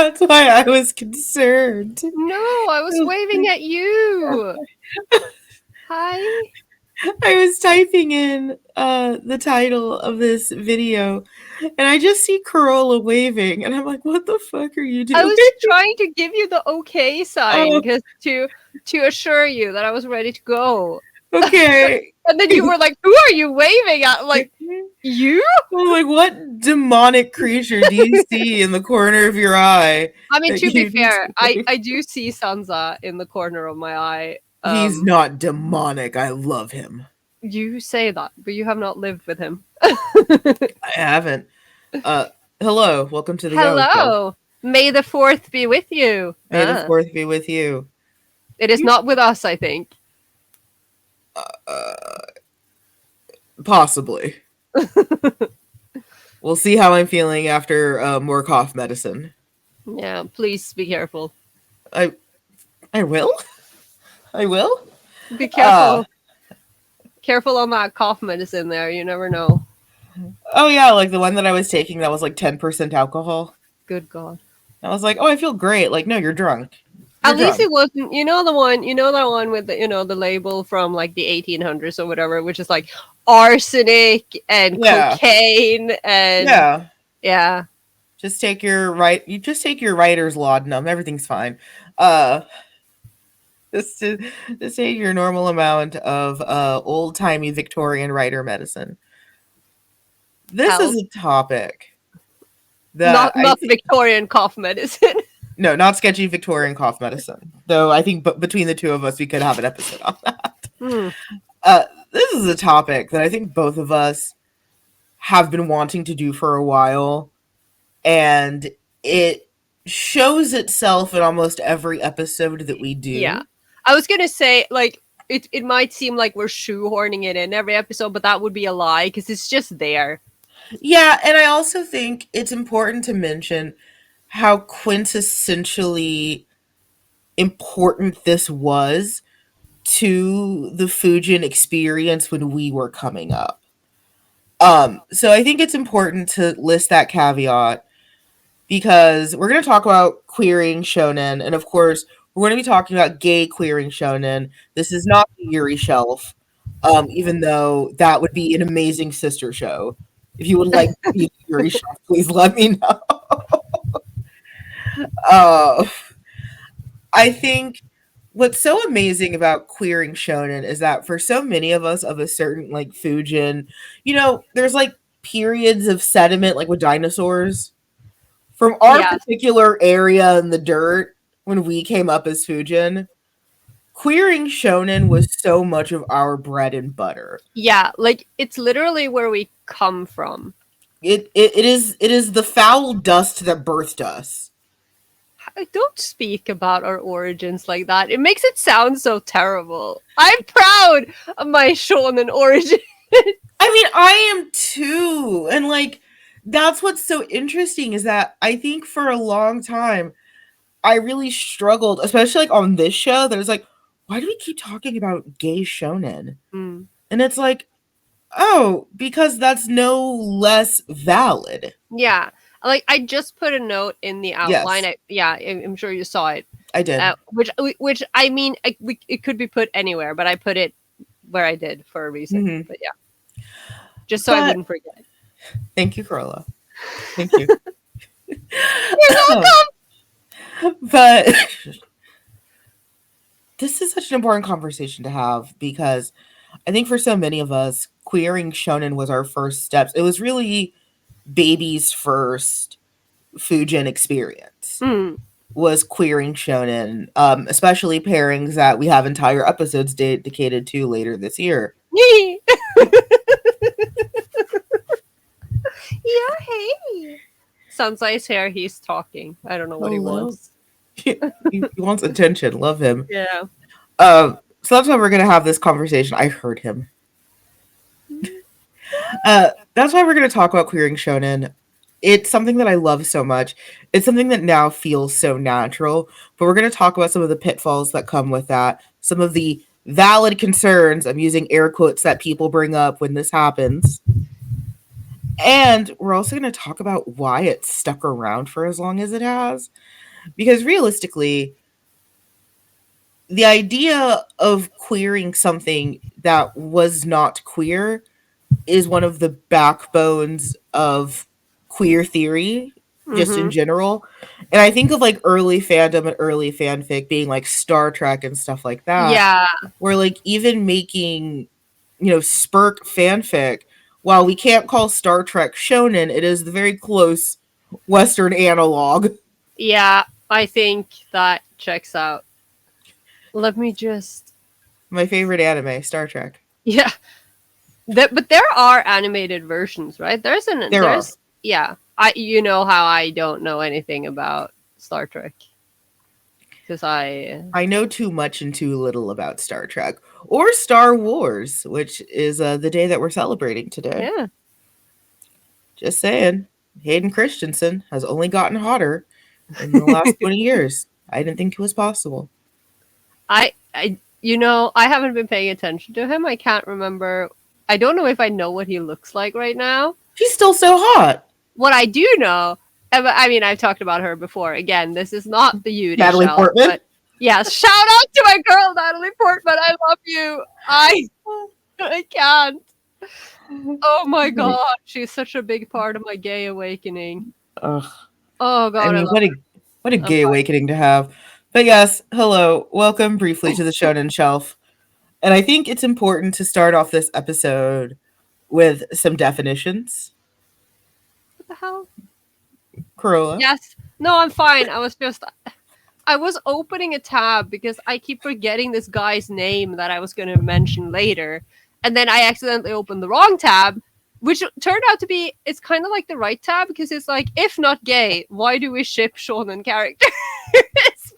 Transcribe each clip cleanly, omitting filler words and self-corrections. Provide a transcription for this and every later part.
That's why I was concerned. No, I was waving at you. Hi. I was typing in the title of this video, and I just see Carola waving, and I'm like, "What the fuck are you doing?" I was trying to give you the okay sign to assure you that I was ready to go. Okay. And then you were like, "Who are you waving at?" I'm like, you? I'm like, what demonic creature do you see in the corner of your eye? I mean, to be fair, I do see Sansa in the corner of my eye. He's not demonic. I love him. You say that, but you have not lived with him. I haven't. Hello. Welcome to the Yaoi Shelf. Hello. May the 4th be with you. May the 4th be with you. It is not with us, I think. Possibly. We'll see how I'm feeling after more cough medicine. Yeah, please be careful. I will. I will. Be careful. Careful on that cough medicine there. You never know. Oh yeah, like the one that I was taking that was like 10% alcohol. Good God. I was like, oh, I feel great. Like, no, you're drunk. At least it wasn't, that one with the, the label from like the 1800s or whatever, which is like arsenic and cocaine and yeah. Just take your writer's laudanum. Everything's fine. Just take your normal amount of old timey Victorian writer medicine. This is a topic that not Victorian cough medicine. No, not sketchy Victorian cough medicine. Though I think between the two of us, we could have an episode on that. This is a topic that I think both of us have been wanting to do for a while. And it shows itself in almost every episode that we do. Yeah. I was going to say, like, it might seem like we're shoehorning it in every episode, but that would be a lie because it's just there. Yeah, and I also think it's important to mention how quintessentially important this was to the Fujin experience when we were coming up. So I think it's important to list that caveat because we're going to talk about queering shonen, and of course, we're going to be talking about gay queering shonen. This is not the Yaoi Shelf, even though that would be an amazing sister show. If you would like to be Yaoi Shelf, please let me know. I think what's so amazing about queering shonen is that for so many of us of a certain like Fujin, there's like periods of sediment like with dinosaurs. From our particular area in the dirt when we came up as Fujin, queering shonen was so much of our bread and butter. Yeah, like it's literally where we come from. It is the foul dust that birthed us. I don't speak about our origins like that. It makes it sound so terrible. I'm proud of my shonen origin. I mean, I am too. And like, that's what's so interesting is that I think for a long time, I really struggled, especially like on this show. There's like, why do we keep talking about gay shonen? And it's like, oh, because that's no less valid. Yeah. Like, I just put a note in the outline. Yes. I'm sure you saw it. I did. Which I mean, it could be put anywhere, but I put it where I did for a reason. Mm-hmm. But yeah. Just so I wouldn't forget. Thank you, Carola. Thank you. You're welcome! But this is such an important conversation to have because I think for so many of us, queering shonen was our first steps. It was really baby's first Fujin experience was queering shonen, especially pairings that we have entire episodes dedicated to later this year. Yeah, hey. Sansai's hair, he's talking. I don't know what he wants. He wants attention. Love him. Yeah. So that's why we're going to have this conversation. I heard him. That's why we're going to talk about queering shonen. It's something that I love so much. It's something that now feels so natural, but we're going to talk about some of the pitfalls that come with that, some of the valid concerns, I'm using air quotes, that people bring up when this happens. And we're also going to talk about why it stuck around for as long as it has. Because realistically, the idea of queering something that was not queer is one of the backbones of queer theory, just in Mm-hmm. general. And I think of like early fandom and early fanfic being like Star Trek and stuff like that, Yeah. where like even making, Spurk fanfic, while we can't call Star Trek shonen, it is the very close Western analog. Yeah. I think that checks out. Let me just. My favorite anime, Star Trek. Yeah. But there are animated versions, right? There are. Yeah. You know how I don't know anything about Star Trek because I know too much and too little about Star Trek or Star Wars, which is the day that we're celebrating today. yeah. Just saying, Hayden Christensen has only gotten hotter in the last 20 years. I didn't think it was possible. I haven't been paying attention to him. I can't remember. I don't know if I know what he looks like right now. She's still so hot. What I do know, I mean, I've talked about her before. Again, this is not the Yaoi Natalie Shelf, Portman. but yes, shout out to my girl Natalie Portman. I love you. I can't. Oh my god, she's such a big part of my gay awakening. Ugh. Oh I god, I mean, love what a her. gay awakening to have. But yes, hello, welcome briefly to the Shonen Shelf. And I think it's important to start off this episode with some definitions. What the hell? Carola. Yes. No, I'm fine. I was opening a tab because I keep forgetting this guy's name that I was going to mention later. And then I accidentally opened the wrong tab, which turned out to be, it's kind of like the right tab because it's like, if not gay, why do we ship shonen characters?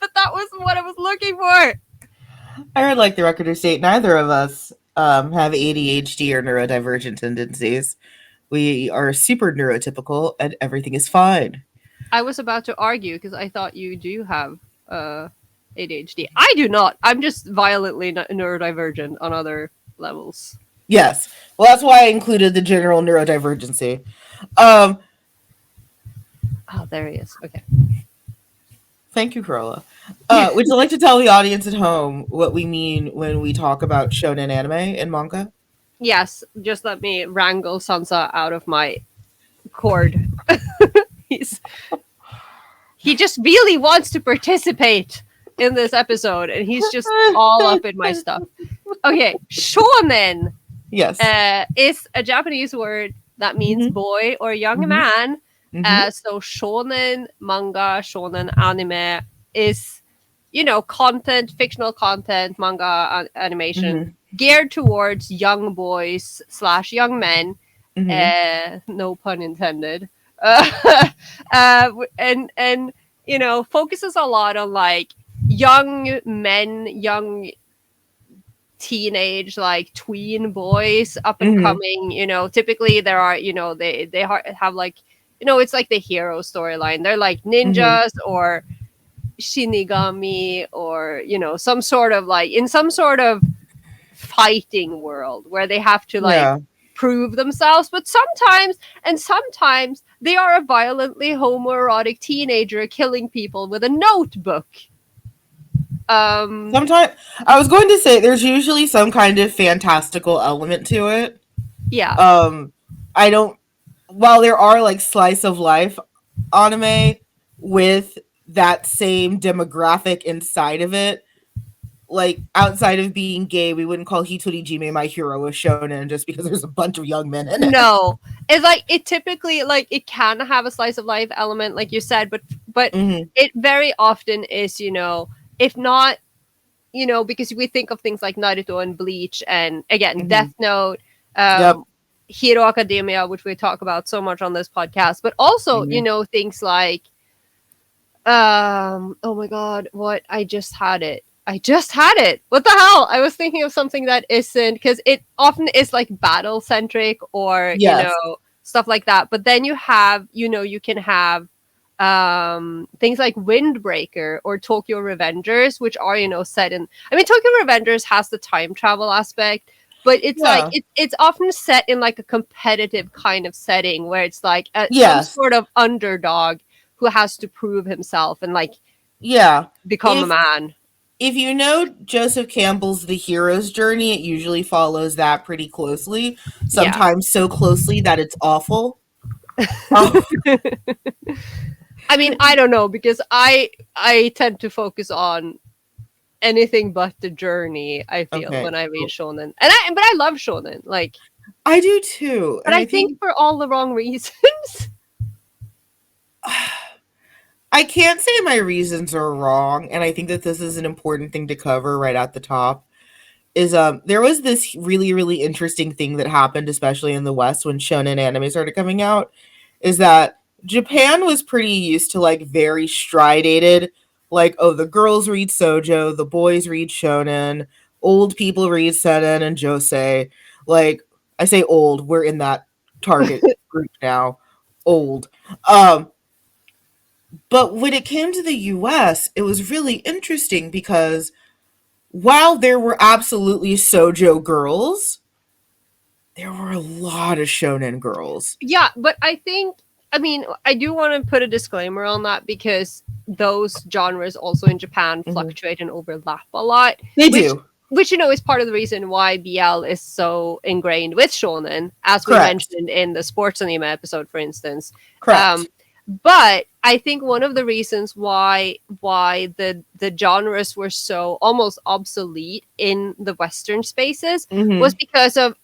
But that wasn't what I was looking for. I would like the record to state neither of us have ADHD or neurodivergent tendencies. We are super neurotypical and everything is fine. I was about to argue because I thought you do have ADHD. I do not. I'm just violently neurodivergent on other levels. Yes. Well, that's why I included the general neurodivergency. Um, Oh, there he is. Okay. Thank you, Carola. Would you like to tell the audience at home what we mean when we talk about shonen anime and manga? Yes, just let me wrangle Sansa out of my cord. He just really wants to participate in this episode, and he's just all up in my stuff. Okay, shonen. Yes. Is a Japanese word that means boy or young man. So shonen manga, shonen anime is, content, fictional content, manga animation geared towards young boys / young men. No pun intended. And focuses a lot on like young men, young teenage like tween boys up and coming. Typically there are they have like it's like the hero storyline. They're like ninjas or shinigami or some sort of like in some sort of fighting world where they have to like prove themselves, but sometimes they are a violently homoerotic teenager killing people with a notebook. Sometimes I was going to say there's usually some kind of fantastical element to it. Yeah. I don't. While there are like slice of life anime with that same demographic inside of it, like outside of being gay, we wouldn't call Hitorijime My Hero a shonen just because there's a bunch of young men in it. No, it's like it typically like it can have a slice of life element, like you said, but it very often is, if not, because we think of things like Naruto and Bleach, and again, Death Note, Hero Academia, which we talk about so much on this podcast, but also things like, oh my god, what I just had it. What the hell? I was thinking of something that isn't, because it often is like battle centric or stuff like that. But then you have, you can have things like Windbreaker or Tokyo Revengers, which are set in. I mean, Tokyo Revengers has the time travel aspect, but it's like Yeah. it's often set in like a competitive kind of setting where it's like some Yes. sort of underdog who has to prove himself and like Yeah. become a If man. if you know Joseph Campbell's The Hero's Journey, it usually follows that pretty closely. Yeah. Sometimes so closely that it's awful. Oh, I mean, I don't know because I tend to focus on anything but the journey. I feel okay. when I read shonen, and I love shonen, like, I do too. but And I I think think for all the wrong reasons. I can't say my reasons are wrong, and I think that this is an important thing to cover right at the top. Is there was this really interesting thing that happened, especially in the West when shonen anime started coming out, is that Japan was pretty used to like very stridated, like, oh, the girls read sojo, the boys read shonen, old people read seinen and josei. Like, I say old, we're in that target group now. Old. Um, but when it came to the US, it was really interesting because while there were absolutely sojo girls, there were a lot of shonen girls. Yeah, but I think, I mean, I do want to put a disclaimer on that because those genres also in Japan Mhm. fluctuate and overlap a lot, They which do. which is part of the reason why BL is so ingrained with shonen, as we Correct. mentioned in the sports anime episode, for instance. Um, Correct. but I think one of the reasons why the genres were so almost obsolete in the Western spaces was Mhm. because of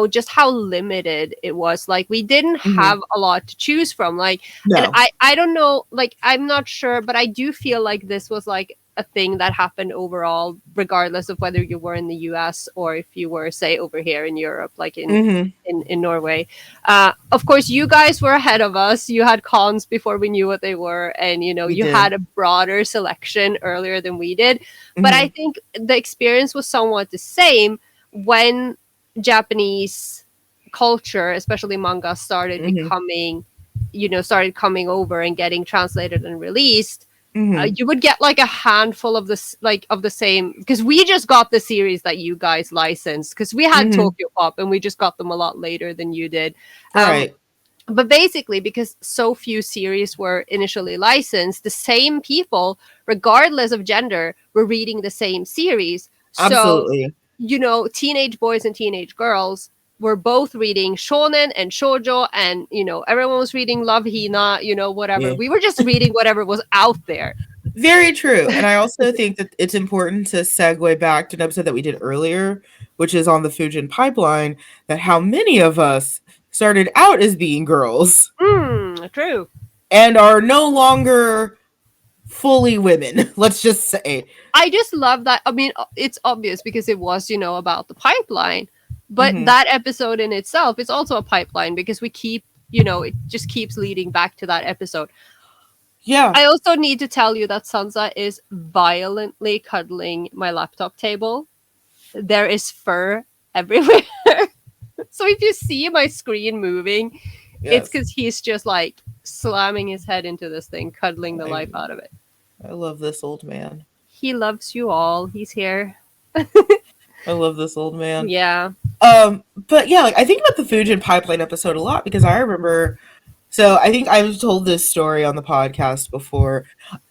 just how limited it was. Like we didn't Mhm. have a lot to choose from. Like, and No. I don't know, like I'm not sure, but I do feel like this was like a thing that happened overall, regardless of whether you were in the US or if you were, say, over here in Europe, like Mhm. in Norway. Of course, you guys were ahead of us. You had cons before we knew what they were, and We you had did. a broader selection earlier than we did. But I Mhm. think the experience was somewhat the same when Japanese culture, especially manga, started Mhm. becoming, started coming over and getting translated and released. Mhm. You would get like a handful of this, like of the same, because we just got the series that you guys licensed, because we had Mhm. Tokyo Pop and we just got them a lot later than you did. Um, Right. but basically, because so few series were initially licensed, the same people, regardless of gender, were reading the same series. So, Absolutely. teenage boys and teenage girls were both reading shonen and shoujo, and everyone was reading Love Hina, whatever. Yeah. We were just reading whatever was out there. Very true. And I also think that it's important to segue back to an episode that we did earlier, which is on the Fujin pipeline, that how many of us started out as being girls True. and are no longer fully women. Let's just say. I just love that. I mean, it's obvious because it was, about the pipeline, but Hmm. that episode in itself is also a pipeline because we keep, it just keeps leading back to that episode. Yeah. I also need to tell you that Sansa is violently cuddling my laptop table. There is fur everywhere. So if you see my screen moving, it's Yes. because he's just like slamming his head into this thing, cuddling the I life out of it. I love this old man. He loves you all. He's here. I love this old man. Yeah. But yeah, like I think about the Fujin pipeline episode a lot because I remember. So I think I've told this story on the podcast before.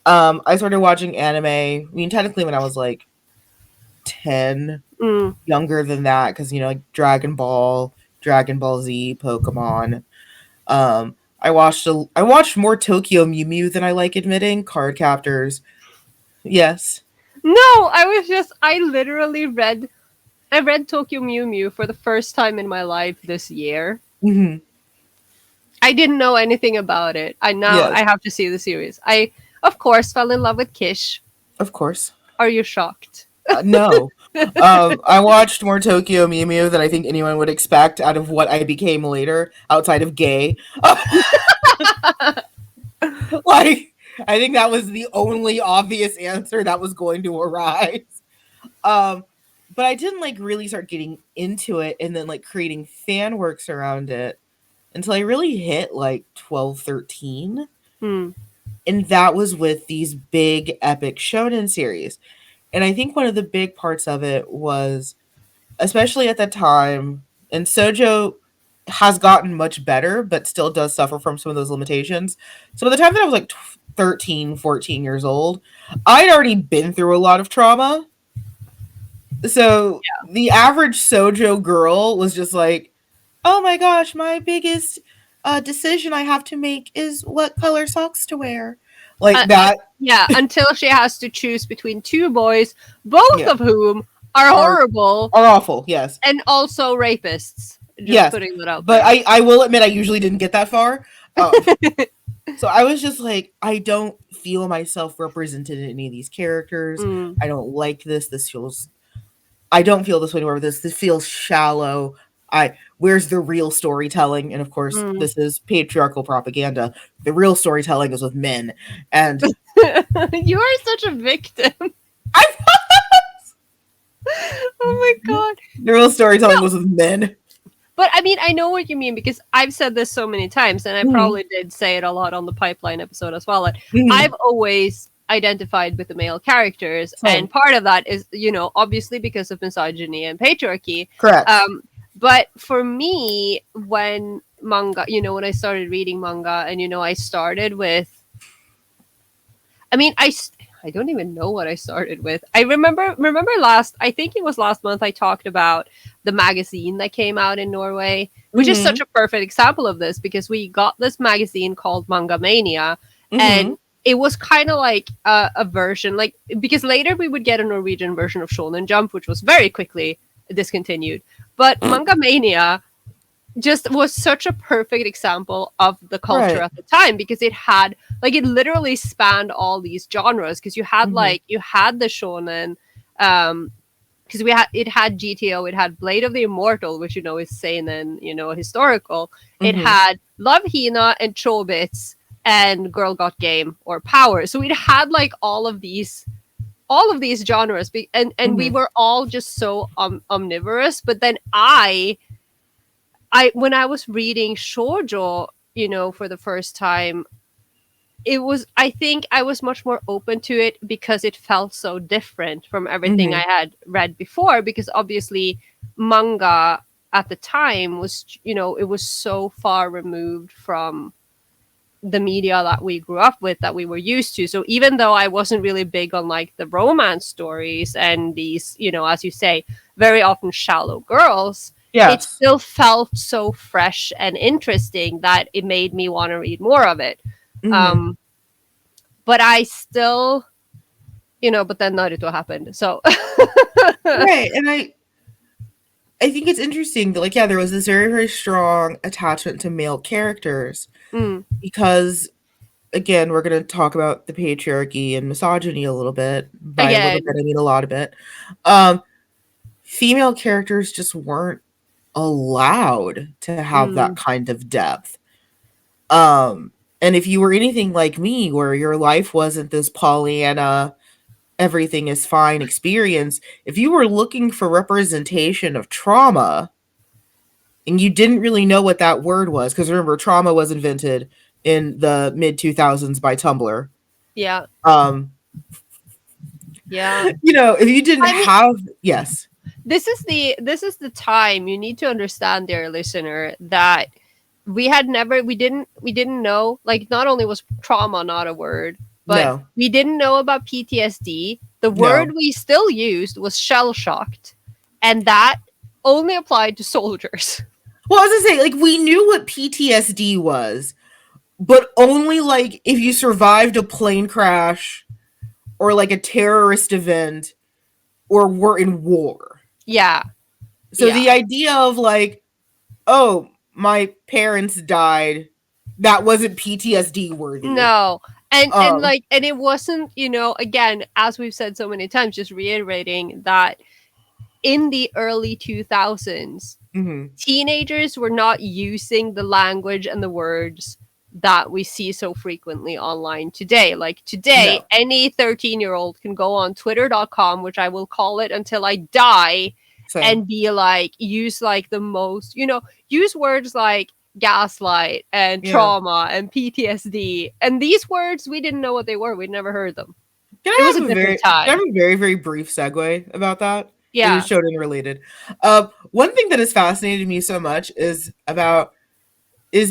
I started watching anime. I mean, technically when I was like 10, Mm. younger than that, because like Dragon Ball, Dragon Ball Z, Pokemon. I watched more Tokyo Mew Mew than I like admitting. Card Captors, yes. No, I literally I read Tokyo Mew Mew for the first time in my life this year. Hmm. I didn't know anything about it. I Yes, have to see the series. I of course fell in love with Kish. of course. Are you shocked? No. I watched more Tokyo Mew Mew than I think anyone would expect out of what I became later, outside of gay. Like, I think that was the only obvious answer that was going to arise. Um, but I didn't like really start getting into it and then like creating fan works around it until I really hit like 12, 13. Hmm. And that was with these big epic shonen series. And I think one of the big parts of it was especially at that time. And Sojo has gotten much better, but still does suffer from some of those limitations. So by the time that I was like 13, 14 years old, I'd already been through a lot of trauma. So the average Sojo girl was just like, oh my gosh, my biggest decision I have to make is what color socks to wear. Like that. Yeah, until she has to choose between two boys, both Yeah. of whom are Are horrible are awful, yes. and also rapists. Just Yes. putting that out But there. I will admit I usually didn't get that far. So I was just like, I don't feel myself represented in any of these characters. Mm, I don't like this. This feels I don't feel this way anymore. This feels shallow. I Where's the real storytelling? And of course, mm. this is patriarchal propaganda. The real storytelling is with men. And You are such a victim. I Oh my god. the real storytelling No, was with men. but I mean, I know what you mean because I've said this so many times, and I Mhm. probably did say it a lot on the pipeline episode as well. That Mhm. I've always identified with the male characters, Same. and part of that is, obviously because of misogyny and patriarchy. Correct. Um, but for me, when when I started reading manga, and I started with, I mean, I don't even know what I started with. I remember I think it was last month I talked about the magazine that came out in Norway, which is such Mhm. a perfect example of this because we got this magazine called Manga Mania, Mhm. and it was kind of like a version, like, because later we would get a Norwegian version of Shonen Jump, which was very quickly discontinued. But Manga Mania just was such a perfect example of the culture Right. at the time because it had, like, it literally spanned all these genres because Mhm. you had the shonen, because it had GTO, it had Blade of the Immortal, which is seinen, historical. It Mhm. had Love Hina and Chobits and Girl Got Game or Power. So it had like all of these genres, and we Mhm. were all just so omnivorous. But then I when I was reading shoujo, for the first time, I think I was much more open to it because it felt so different from everything I Mhm. had read before, because obviously manga at the time was, it was so far removed from the media that we grew up with, that we were used to. So even though I wasn't really big on like the romance stories and these, as you say, very often shallow girls, it Yes. still felt so fresh and interesting that it made me want to read more of it. Mhm. Um, but I still, but then Naruto happened. So Right. And I think it's interesting that, like, yeah, there was this very, very strong attachment to male characters mm, because, again, we're going to talk about the patriarchy and misogyny a little bit. By a little bit, again, I mean a lot of it. Um, Female characters just weren't allowed to have that mm, kind of depth. Um, and if you were anything like me, where your life wasn't this Pollyanna, everything is fine experience, if you were looking for representation of trauma, and you didn't really know what that word was, because remember, trauma was invented in the mid 2000s by Tumblr. yeah, Um, yeah. if you didn't I mean, have, yes, this is the time you need to understand, dear listener, that we didn't know, like, not only was trauma not a word, but no, we didn't know about PTSD. The word no. we still used was shell shocked, and that only applied to soldiers. Well, I was gonna say, like, we knew what PTSD was, but only like if you survived a plane crash or like a terrorist event or were in war. Yeah, So yeah. the idea of like, oh, my parents died, that wasn't PTSD worthy. No. And Um, like, and it wasn't, again, as we've said so many times, just reiterating that in the early 2000s, mhm. teenagers were not using the language and the words that we see so frequently online today. Like today, No, any 13-year-old can go on twitter.com, which I will call it until I die, same. and be like, use like the most, use words like gaslight and Yeah. trauma and PTSD. And these words, we didn't know what they were. We'd never heard them. Can It was I a have a different very, can I have time. a very, very brief segue about that? It was Yeah. shonen related. One thing that has fascinated me so much is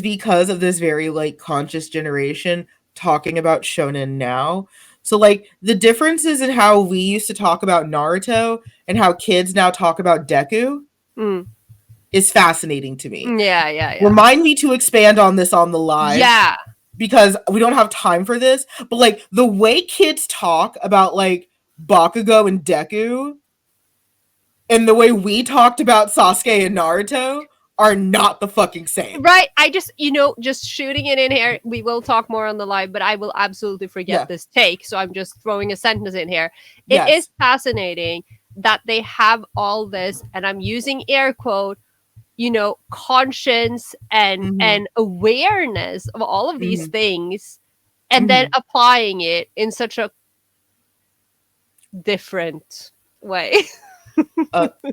because of this very like conscious generation talking about shonen now. So like the differences in how we used to talk about Naruto and how kids now talk about Deku Mm. is fascinating to me. Yeah, yeah, yeah. Remind me to expand on this on the live Yeah. because we don't have time for this. But like the way kids talk about like Bakugo and Deku and the way we talked about Sasuke and Naruto are not the fucking same. Right. I just, just shooting it in here. We will talk more on the live, but I will absolutely forget Yeah. this take. So I'm just throwing a sentence in here. It is Yes. fascinating that they have all this, and I'm using air quote, conscience Mm-hmm. and awareness of all of these Mm-hmm. things, and then Mm-hmm. applying it in such a different way.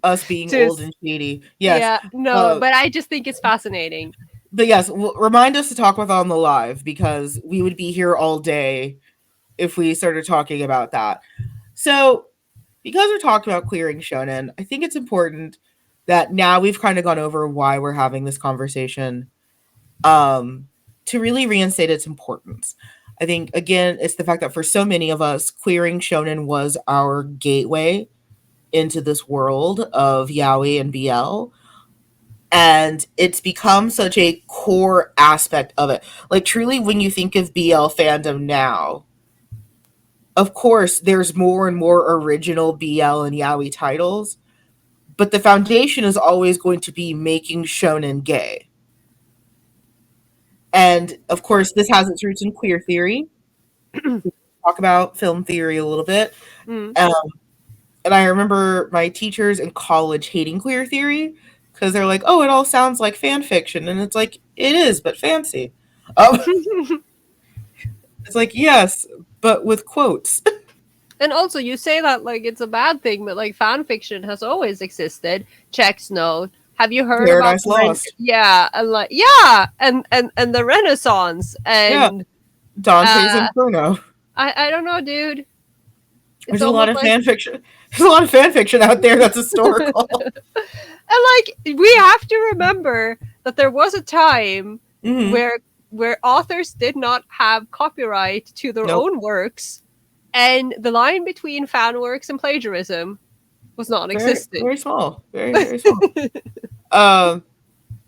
Us being old Just and shady. Yes. yeah, no, Uh, but I just think it's fascinating. but yes, remind us to talk about on the live because we would be here all day if we started talking about that. So, because we're talking about queering shonen, I think it's important that now we've kind of gone over why we're having this conversation, um, to really reinstate its importance. I think again, it's the fact that for so many of us, queering shonen was our gateway into this world of yaoi and BL, and it's become such a core aspect of it. Like truly, when you think of BL fandom now, of course, there's more and more original BL and yaoi titles, but the foundation is always going to be making shonen gay. And of course, this has its roots in queer theory. Talk about film theory a little bit. Mm. Um, and I remember my teachers in college hating queer theory because they're like, "Oh, it all sounds like fan fiction," and it's like it is, but fancy. Um, it's like yes, but with quotes. And also, you say that like it's a bad thing, but like fan fiction has always existed. Checks note. Have you heard about Paradise Lost. yeah, and like yeah, and the Renaissance Yeah, and Dante's uh Inferno. I don't know, dude. It's There's a lot almost of like fan fiction. There's a lot of fan fiction out there that's historical. and like we have to remember that there was a time Mm-hmm. where authors did not have copyright to their Nope. own works, and the line between fan works and plagiarism was Very, non-existent. very small. Very, very small. Um,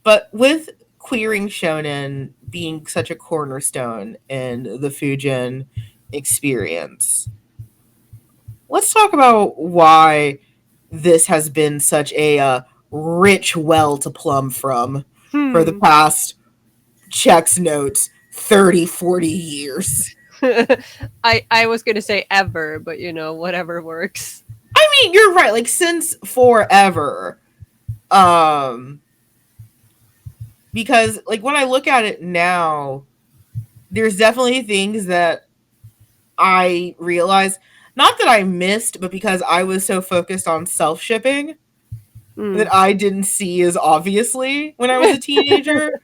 but with queering shonen being such a cornerstone in the Fujin experience, let's talk about why this has been such a rich well to plumb from for the Hmm. past checks notes 30, 40 years. I was gonna say ever, but whatever works. I mean, you're right. Like since forever, um, because like when I look at it now, there's definitely things that I realize not that I missed, but because I was so focused on self shipping Mm. that I didn't see as obviously when I was a teenager.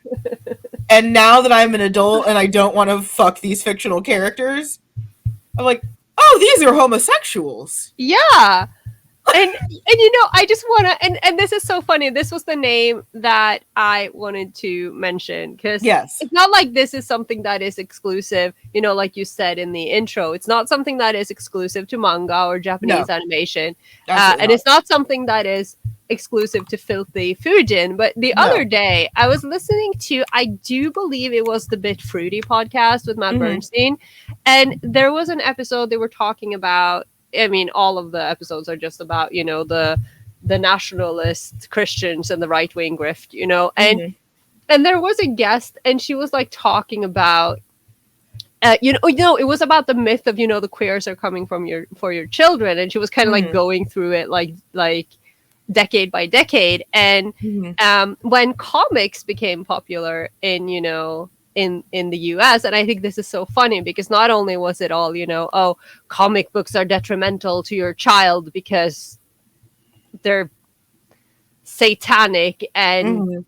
And now that I'm an adult and I don't want to fuck these fictional characters, I'm like, oh, these are homosexuals. Yeah. And I just want to and this is so funny. This was the name that I wanted to mention cuz Yes. it's not like this is something that is exclusive, like you said in the intro. It's not something that is exclusive to manga or Japanese No, animation. absolutely And not. it's not something that is exclusive to Filthy Fujin. But the other No. day, I was listening to, I do believe it was the Bit Fruity podcast with Matt Mm-hmm. Bernstein. And there was an episode they were talking about. I mean, all of the episodes are just about, the nationalist Christians and the right wing grift, Mm-hmm. and there was a guest, and she was like talking about it was about the myth of the queers are coming from for your children, and she was kind of like Mm-hmm. going through it like decade by decade, and Mm-hmm. when comics became popular in in the US, and I think this is so funny because not only was it all oh, comic books are detrimental to your child because they're satanic and Mm-hmm.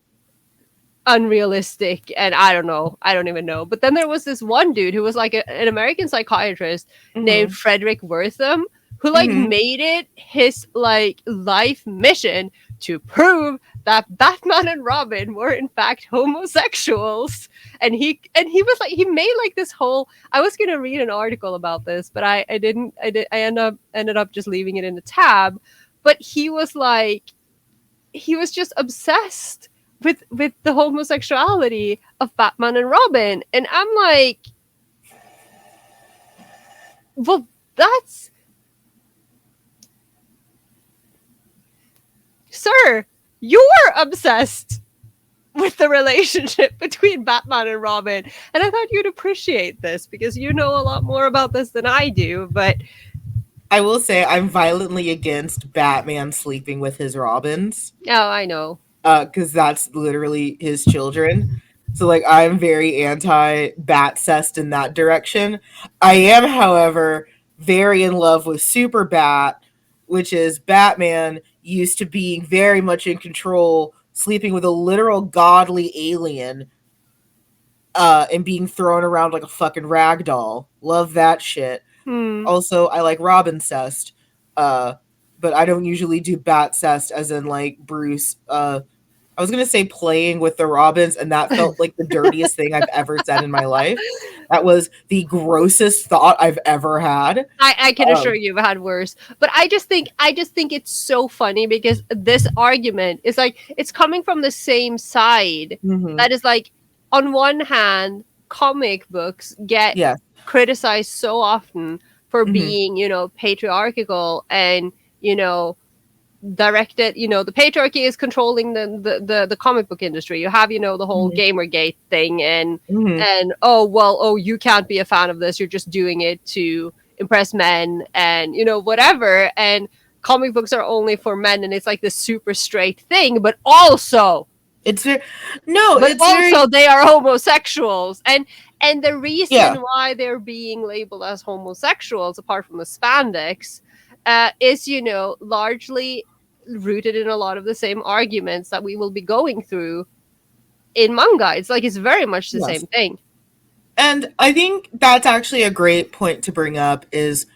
unrealistic, and I don't even know, but then there was this one dude who was like an American psychiatrist Mm-hmm. named Frederick Wortham, who like made it his like life mission to prove that Batman and Robin were in fact homosexuals. And he was like, he made like this whole, I was gonna read an article about this, but I didn't, I ended up just leaving it in the tab. But he was like, he was just obsessed with the homosexuality of Batman and Robin. And I'm like, well, that's, sir, you're obsessed with the relationship between Batman and Robin. And I thought you'd appreciate this because you know a lot more about this than I do. But I will say I'm violently against Batman sleeping with his Robins. oh, I know. Because that's literally his children. So like I'm very anti Batcest in that direction. I am, however, very in love with Super Bat, which is Batman used to being very much in control, sleeping with a literal godly alien, and being thrown around like a fucking rag doll. Love that shit. Also, I like Robincest, but I don't usually do Batcest as in like Bruce. I was gonna say playing with the Robins, and that felt like the dirtiest thing I've ever said in my life. That was the grossest thought I've ever had. I can assure you I've had worse. But I just think it's so funny because this argument is like, it's coming from the same side. That is like, on one hand, comic books get Yeah. criticized so often for being, you know, patriarchal and, you know, directed, you know, the patriarchy is controlling the comic book industry. You have, you know, the whole Gamergate thing and oh well, oh, you can't be a fan of this, you're just doing it to impress men and, you know, whatever, and comic books are only for men, and it's like this super straight thing. But also it's no, but it's also very, they are homosexuals, and the reason yeah. why they're being labeled as homosexuals, apart from the spandex, is, you know, largely rooted in a lot of the same arguments that we will be going through in manga. It's like, it's very much the Yes. same thing. And I think that's actually a great point to bring up is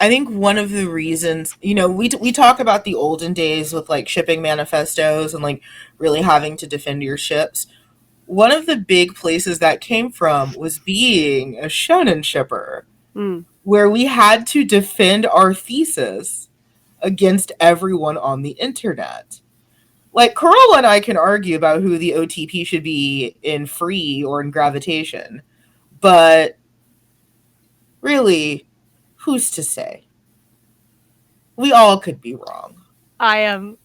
I think one of the reasons, you know, we talk about the olden days with like shipping manifestos and like really having to defend your ships. One of the big places that came from was being a shonen shipper, where we had to defend our thesis against everyone on the internet. Like Carola and I can argue about who the OTP should be in Free or in Gravitation, but really, who's to say? We all could be wrong. I am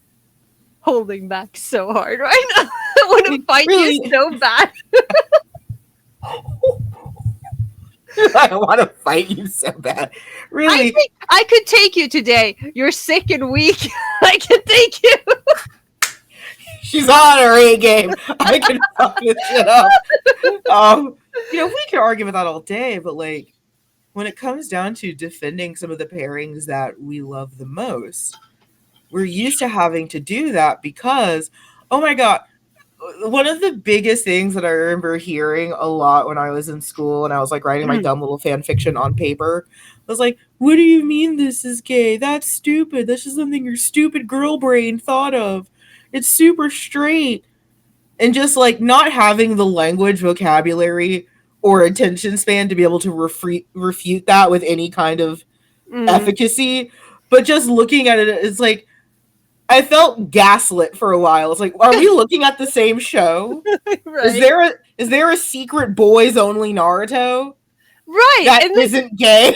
holding back so hard right now. I want to fight Really, you so bad. I want to fight you so bad. I Really, think I could take you today. You're sick and weak. I can take you. she's on her A game. I can fuck this shit up. You know, we can argue about that all day, but like when it comes down to defending some of the pairings that we love the most, we're used to having to do that because, oh my god, one of the biggest things that I remember hearing a lot when I was in school and I was like writing my dumb little fan fiction on paper was like, what do you mean this is gay? That's stupid. That's just something your stupid girl brain thought of. It's super straight. And just like not having the language, vocabulary, or attention span to be able to refute that with any kind of efficacy, but just looking at it, it's like I felt gaslit for a while. It's like, are we looking at the same show? Right. Is there a secret boys only Naruto Right. that And isn't gay?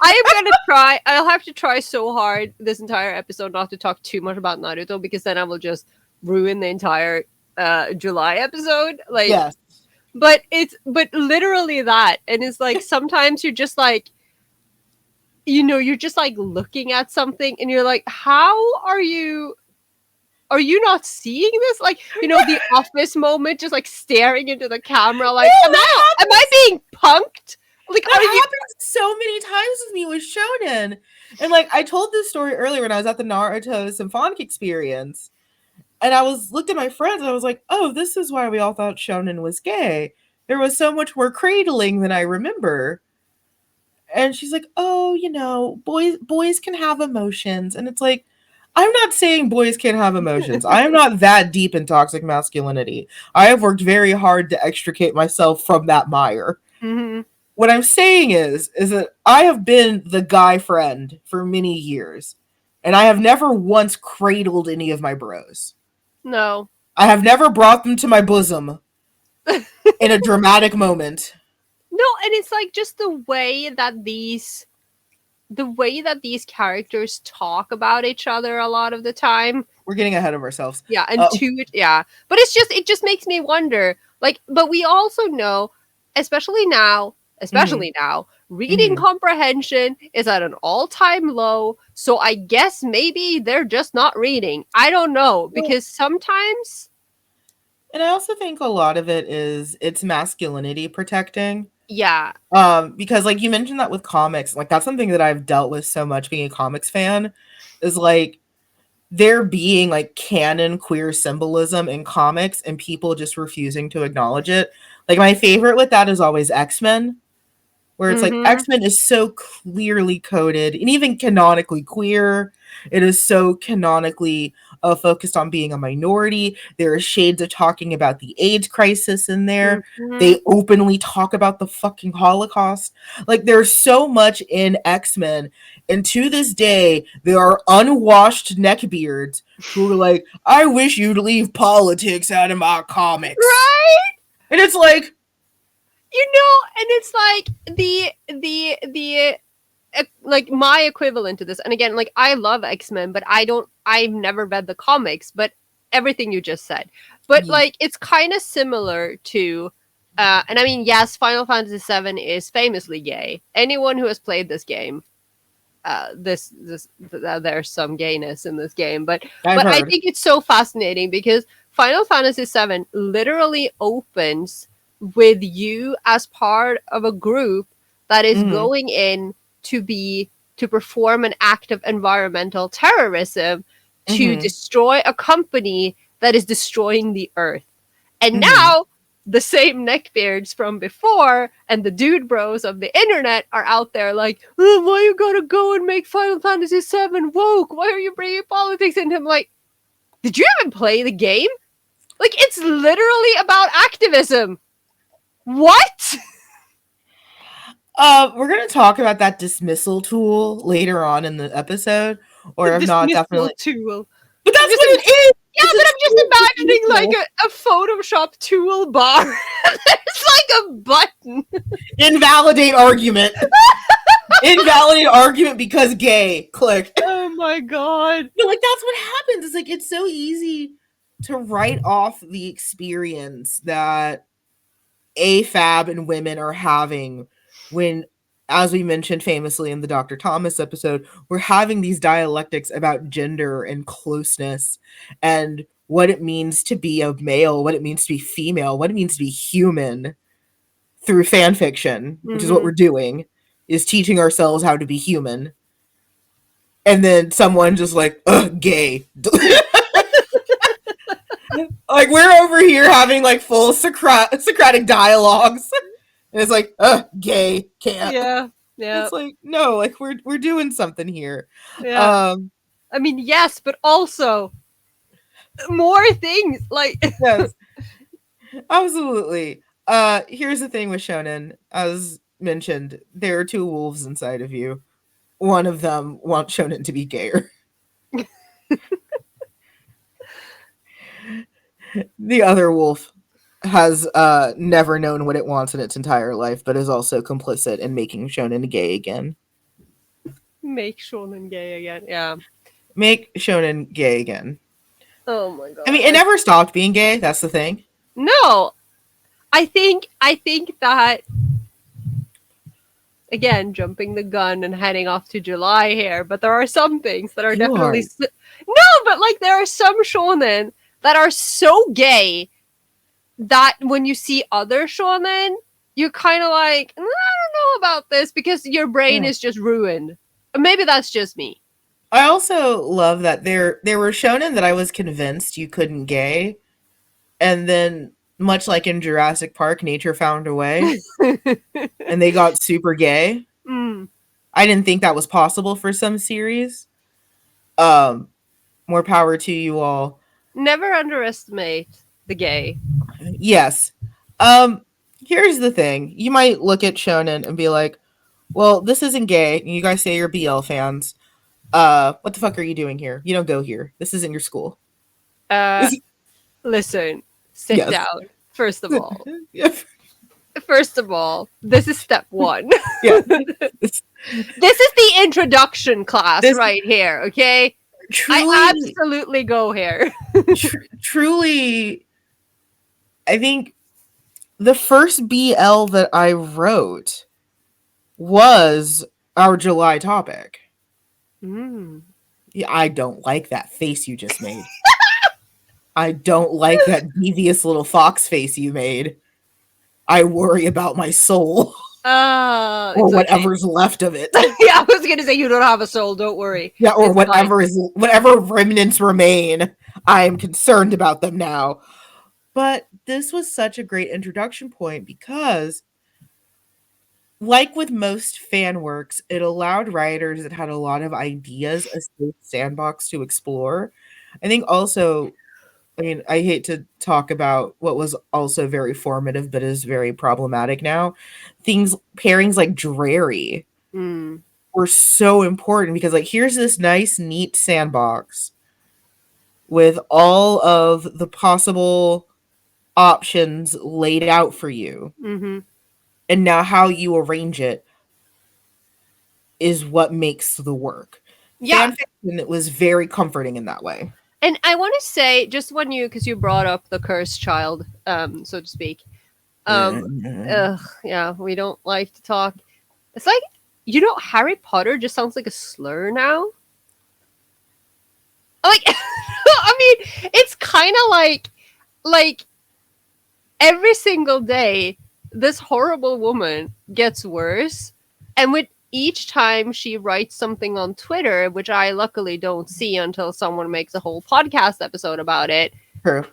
I am gonna try. I'll have to try so hard this entire episode not to talk too much about Naruto, because then I will just ruin the entire July episode. Like, Yes. but literally that, and it's like sometimes you're just like, you know, you're just like looking at something and you're like, how are you not seeing this? Like, you know, the office moment, just like staring into the camera, like, am I being punked? Like, that happens so many times with me with Shonen. And like I told this story earlier when I was at the Naruto Symphonic experience. And I looked at my friends and I was like, oh, this is why we all thought Shonen was gay. There was so much more cradling than I remember. And she's like, "Oh, boys can have emotions." And it's like, I'm not saying boys can't have emotions. I am not that deep in toxic masculinity. I have worked very hard to extricate myself from that mire. Mm-hmm. What I'm saying is that I have been the guy friend for many years, and I have never once cradled any of my bros. No. I have never brought them to my bosom in a dramatic moment. No, and it's like just the way that these characters talk about each other a lot of the time. We're getting ahead of ourselves. Yeah, and yeah. But it just makes me wonder. Like, but we also know, especially now, Mhm, reading mhm. comprehension is at an all-time low. So I guess maybe they're just not reading. I don't know, Well, because sometimes, and I also think a lot of it is it's masculinity protecting. yeah. Because like you mentioned that with comics, like that's something that I've dealt with so much being a comics fan, is like there being like canon queer symbolism in comics and people just refusing to acknowledge it. Like my favorite with that is always X-Men, where it's like Mm-hmm. X-Men is so clearly coded and even canonically queer. It is so canonically focused on being a minority. There are shades of talking about the AIDS crisis in there. Mm-hmm. They openly talk about the fucking Holocaust. Like there's so much in X-Men. And to this day, there are unwashed neckbeards who are like, I wish you'd leave politics out of my comics. Right? And it's like, And it's like the like my equivalent to this. And again, like I love X-Men, but I've never read the comics, but everything you just said. But like it's kind of similar to and I mean, yes, Final Fantasy VII is famously gay. Anyone who has played this game, there's some gayness in this game, I've but I heard. think it's so fascinating because Final Fantasy VII literally opens with you as part of a group that is Mm-hmm. going in to perform an act of environmental terrorism to Mm-hmm. destroy a company that is destroying the earth. And Mm-hmm. now the same neckbeards from before and the dude bros of the internet are out there like, oh, why you gotta go and make Final Fantasy VII woke? Why are you bringing politics into him? Like, did you even play the game? Like, it's literally about activism. What? We're gonna talk about that dismissal tool later on in the episode, The or if not, dismissal definitely. tool. But I'm that's just what it is. Yeah, It's a but I'm just tool of imagining like dismissal. a Photoshop toolbar. There's like a button. Invalidate argument. Invalidate argument because gay. Click. Oh my god. No, like that's what happens. It's like it's so easy to write off the experience that AFAB and women are having when, as we mentioned famously in the Dr. Thomas episode, we're having these dialectics about gender and closeness and what it means to be a male, what it means to be female, what it means to be human through fan fiction, which is what Mm-hmm. we're doing, is teaching ourselves how to be human. And then someone just like, ugh, gay. Like we're over here having like full Socratic dialogues. And it's like, gay, can't. Yeah. Yeah. It's like, no, like we're doing something here. Yeah. Um, I mean, yes, but also more things. Like, yes, absolutely. Here's the thing with Shonen, as mentioned, there are two wolves inside of you. One of them wants Shonen to be gayer. The other wolf has never known what it wants in its entire life, but is also complicit in making Shonen gay again. make Shonen gay again. Yeah. Make Shonen gay again. Oh my I god. mean, it never stopped being gay. That's the thing. No, I think that again, jumping the gun and heading off to July here, but there are some things that are You are. definitely no, but like there are some shonen that are so gay that when you see other shonen, you're kind of like, I don't know about this because your brain Yeah. is just ruined. Maybe that's just me. I also love that there were shonen that I was convinced you couldn't gay, and then much like in Jurassic Park, nature found a way, and they got super gay. Mm. I didn't think that was possible for some series. Um, More power to you all. Never underestimate the gay. Yes. Um, Here's the thing. You might look at Shonen and be like, well, this isn't gay. You guys say you're BL fans. What the fuck are you doing here? You don't go here. This isn't your school. Uh, Listen, sit Yes. down. First of all, Yeah. this is step one. Yeah. This, This is the introduction class this right here, okay? I truly, absolutely go here. truly, I think the first BL that I wrote was our July topic. Mm. Yeah, I don't like that face you just made. I don't like that devious little fox face you made. I worry about my soul or It's okay. whatever's left of it. Yeah, I was gonna say you don't have a soul. Don't worry. Yeah, or It's fine. whatever remnants remain. I am concerned about them now. But this was such a great introduction point because, like with most fan works, it allowed writers that had a lot of ideas a safe sandbox to explore. I think also, I mean, I hate to talk about what was also very formative but is very problematic now. Things pairings like Dreary Mm. were so important because, like, here's this nice, neat sandbox with all of the possible options laid out for you. Mm-hmm. And now how you arrange it is what makes the work. Yeah, Fan fiction, it was very comforting in that way. and I want to say just when because you brought up the cursed child, so to speak. Um, yeah, we don't like to talk. It's like Harry Potter just sounds like a slur now. Like, I mean, it's kind of like every single day, this horrible woman gets worse, and with each time she writes something on Twitter, which I luckily don't see until someone makes a whole podcast episode about it, True.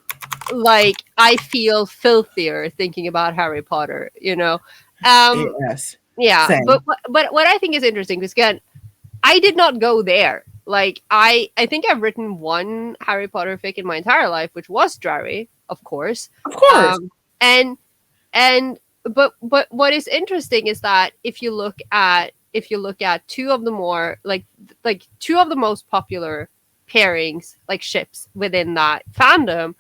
like I feel filthier thinking about Harry Potter, you know. Um Yes. yeah, Same. but what I think is interesting because again, I did not go there. Like I think I've written one Harry Potter fic in my entire life, which was Drarry, of course. Of course. Um and and but what is interesting is that if you look at two of the more like two of the most popular pairings, like ships within that fandom,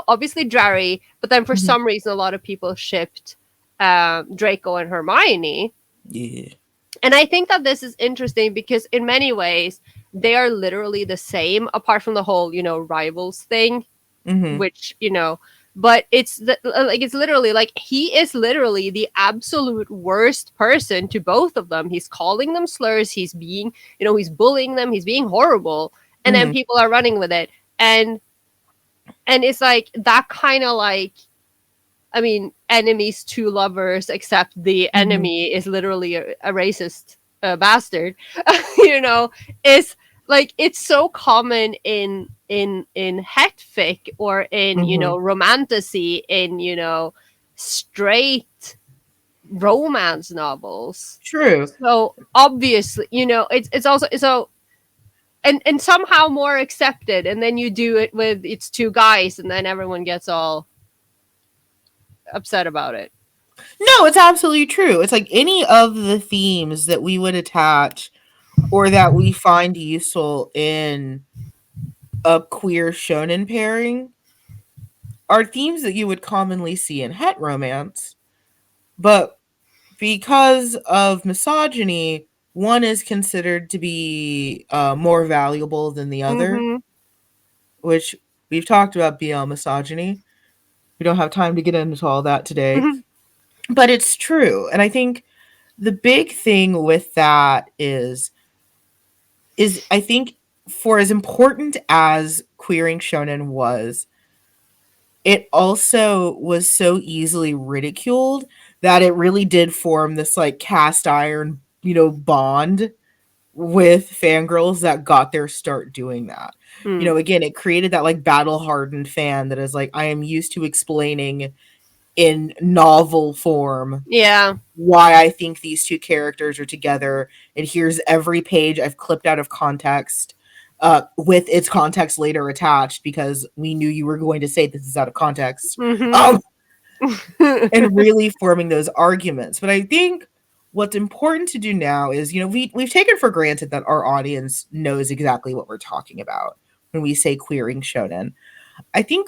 obviously Drarry, but then for Mhm. some reason a lot of people shipped Draco and Hermione. Yeah. And I think that this is interesting because in many ways they are literally the same, apart from the whole rivals thing, Hmm. which but it's literally like he is literally the absolute worst person to both of them. He's calling them slurs, he's being he's bullying them, he's being horrible, and then Hmm. people are running with it. And it's like that kind of like, I mean, enemies to lovers, except the Hmm. enemy is literally a racist bastard. you know, is like it's so common in het fic or in Hmm. romantasy, in straight romance novels. True. So obviously, it's also so. And somehow more accepted, and then you do it with it's two guys, and then everyone gets all upset about it. No, it's absolutely true. It's like any of the themes that we would attach or that we find useful in a queer shonen pairing are themes that you would commonly see in het romance, but because of misogyny, one is considered to be more valuable than the other, Mm-hmm. which we've talked about BL misogyny. We don't have time to get into all that today, Mm-hmm. but it's true. And I think the big thing with that is I think for as important as queering shonen was, it also was so easily ridiculed that it really did form this like cast iron, bond with fangirls that got their start doing that. Mm. Again, it created that like battle hardened fan that is like, I am used to explaining in novel form Yeah. why I think these two characters are together. And here's every page I've clipped out of context, with its context later attached because we knew you were going to say this is out of context. Mm-hmm. Um, and really forming those arguments. But I think what's important to do now is, we've taken for granted that our audience knows exactly what we're talking about when we say queering shonen. I think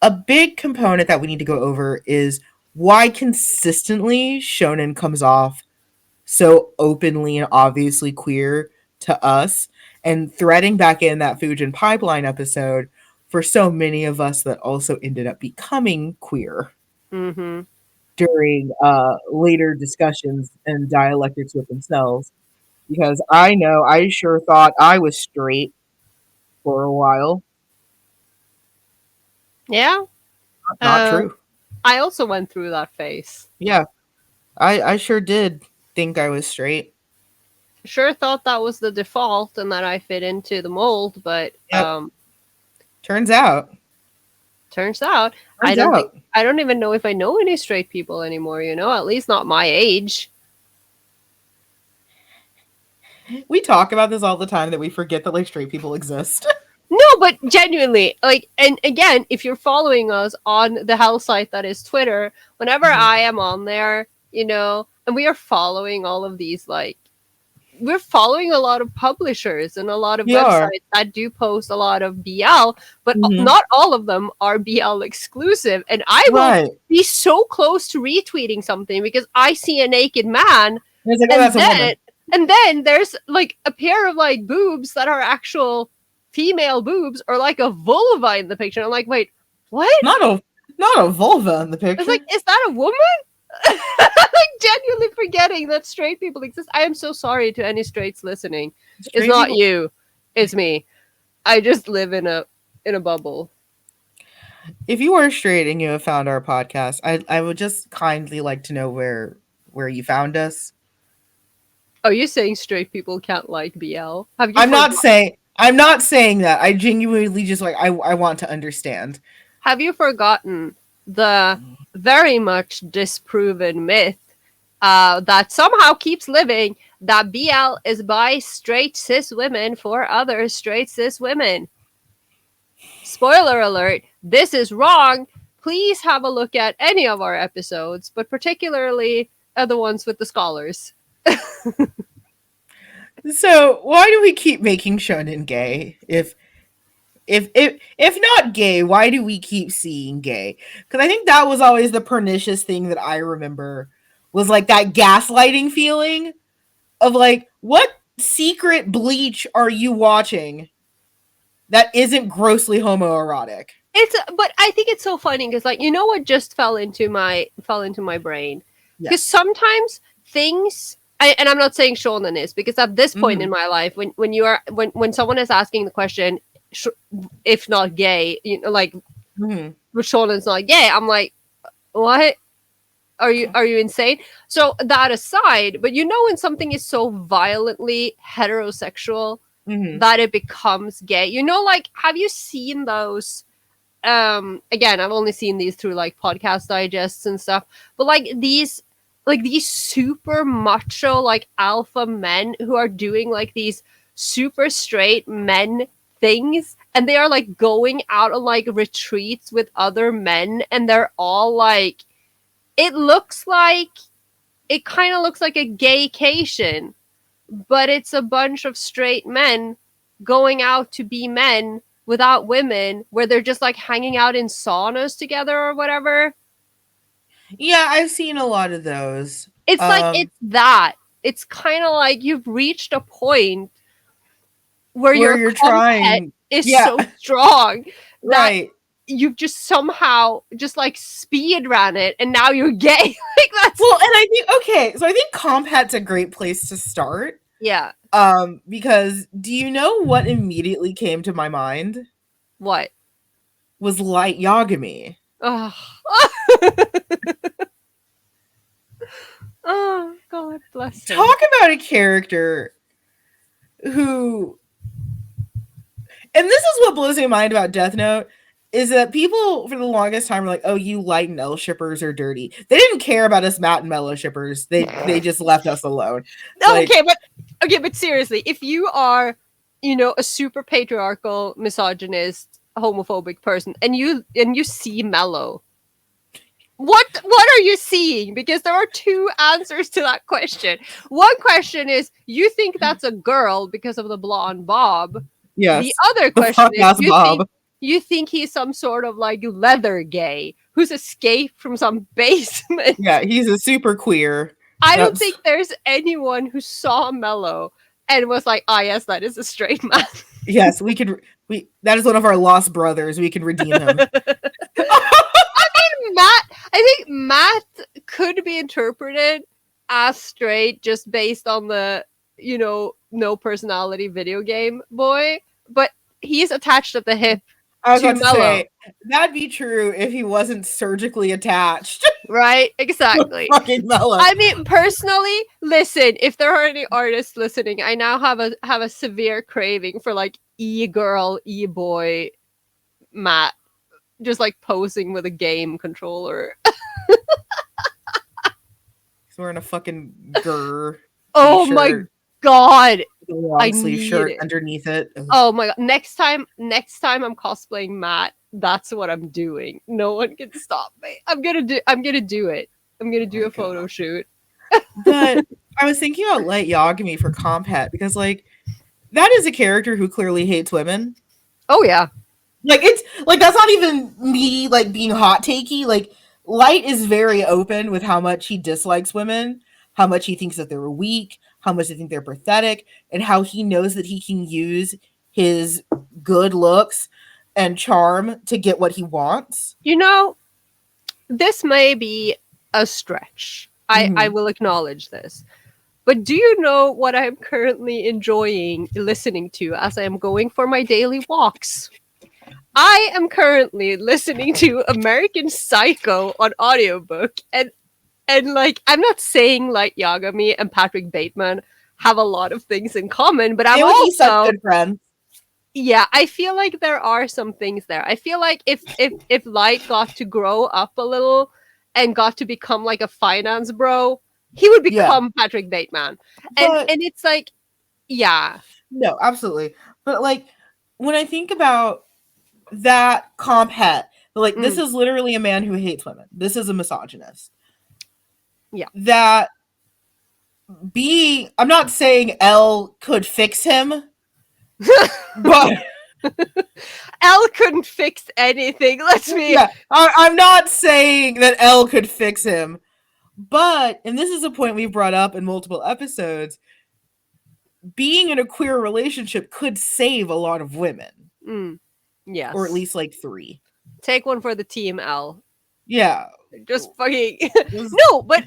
a big component that we need to go over is why consistently shonen comes off so openly and obviously queer to us, and threading back in that Fujin pipeline episode for so many of us that also ended up becoming queer Mm-hmm. during later discussions and dialectics with themselves. Because I know I sure thought I was straight for a while. Yeah. Not Uh, true. I also went through that phase. Yeah, I sure did think I was straight. Sure thought that was the default and that I fit into the mold, but Yep. Turns out. turns out Turns out. I don't even know if I know any straight people anymore, at least not my age. We talk about this all the time that we forget that like straight people exist. No, but genuinely, like, and again, if you're following us on the hell site that is Twitter, whenever Mhm. I am on there, and we are following all of these, like, we're following a lot of publishers and a lot of We are. websites that do post a lot of BL, but Mhm. not all of them are BL exclusive. And I will Right. be so close to retweeting something because I see a naked man, And it's like, oh, and that's a then woman. there's like a pair of like boobs that are actual female boobs or like a vulva in the picture. I'm like, wait, what? Not a vulva in the It's picture. like, is that a woman? Like genuinely forgetting that straight people exist. I am so sorry to any straights listening. It's Straight not people. you. It's me. I just live in a bubble. If you are straight and you have found our podcast, I would just kindly like to know where you found us. Are you saying straight people can't like BL? Have you I'm not forgotten? saying I'm not saying that. I genuinely just like I want to understand. Have you forgotten the very much disproven myth that somehow keeps living that BL is by straight cis women for other straight cis women? Spoiler alert, this is wrong. Please have a look at any of our episodes, but particularly the ones with the scholars. So why do we keep making shonen gay? If not gay, why do we keep seeing gay? Because I think that was always the pernicious thing that I remember was like that gaslighting feeling of like, what secret bleach are you watching that isn't grossly homoerotic? But I think it's so funny because like what just fell into my brain because Yes. sometimes things and I'm not saying shonen is because at this point in Mm-hmm. my life when you are when someone is asking the question sh- if not gay like Mm-hmm. shonen's not gay, I'm like, what? Are you insane? So that aside, but when something is so violently heterosexual Mm-hmm. that it becomes gay, like, have you seen those? Again, I've only seen these through like podcast digests and stuff, but like these super macho like alpha men who are doing like these super straight men things, and they are like going out on like retreats with other men, and they're all like, it looks like it kind of looks like a gaycation, but it's a bunch of straight men going out to be men without women, where they're just like hanging out in saunas together or whatever. Yeah, I've seen a lot of those. It's like Um, it's that. It's kind of like you've reached a point where where your you're compet trying, is yeah, so strong that right. you've just somehow just like speed ran it and now you're gay. Like that's Well, and I think okay, so I think Compat's a great place to start. yeah. Because do you know what immediately came to my mind What? was Light Yagami. Oh. Oh, God bless him. Talk about a character who, and this is what blows my mind about Death Note. is that people for the longest time were like, "Oh, you light and L shippers are dirty." They didn't care about us Matt and Mello shippers. They just left us alone. Like, Okay, but seriously, if you are, a super patriarchal, misogynist, homophobic person, and you see Mello, what are you seeing? Because there are two answers to that question. One question is you think that's a girl because of the blonde bob. The yes, other the question fuck is ass Bob. you think he's some sort of like leather gay who's escaped from some basement. Yeah, he's a super queer. I don't That's think there's anyone who saw Mello and was like, "Ah, yes, that is a straight man." yes, we could. We that is one of our lost brothers. We can redeem him. Matt, I think Matt could be interpreted as straight just based on the, no personality video game boy, but he's attached at the hip I was to about to Mello, say that'd be true if he wasn't surgically attached. right? Exactly. Fucking Mellow. I mean, personally, listen, if there are any artists listening, I now have a severe craving for like e-girl, e-boy Matt just like posing with a game controller. He's wearing a fucking grr Oh my t-shirt, god, a I long sleeve need shirt it. underneath it. Oh my god, next time I'm cosplaying Matt, that's what I'm doing. No one can stop me. I'm gonna do it. I'm gonna Oh do my a photo god. shoot. But I was thinking about Light Yagami for Compet because like that is a character who clearly hates women. Oh yeah. Like it's like that's not even me like being hot takey. Like Light is very open with how much he dislikes women, how much he thinks that they're weak, how much they think they're pathetic, and how he knows that he can use his good looks and charm to get what he wants. You know, this may be a stretch. I Mm-hmm. will acknowledge this. But do you know what I'm currently enjoying listening to as I am going for my daily walks? I am currently listening to American Psycho on audiobook, and like I'm not saying like Yagami and Patrick Bateman have a lot of things in common, but I'm They would be such also, good friends. yeah, I feel like there are some things there. I feel like if Light got to grow up a little and got to become like a finance bro, he would Yeah. become Patrick Bateman. But And it's like, yeah. no, absolutely. But like when I think about that comp het, like this Mm, is literally a man who hates women. This is a misogynist. yeah. That I'm not saying L could fix him, but L couldn't fix anything. Let's be yeah, I'm not saying that L could fix him, but, and this is a point we've brought up in multiple episodes, being in a queer relationship could save a lot of women, yes. or at least like 3. Take one for the team, L. Yeah. Just fucking no, but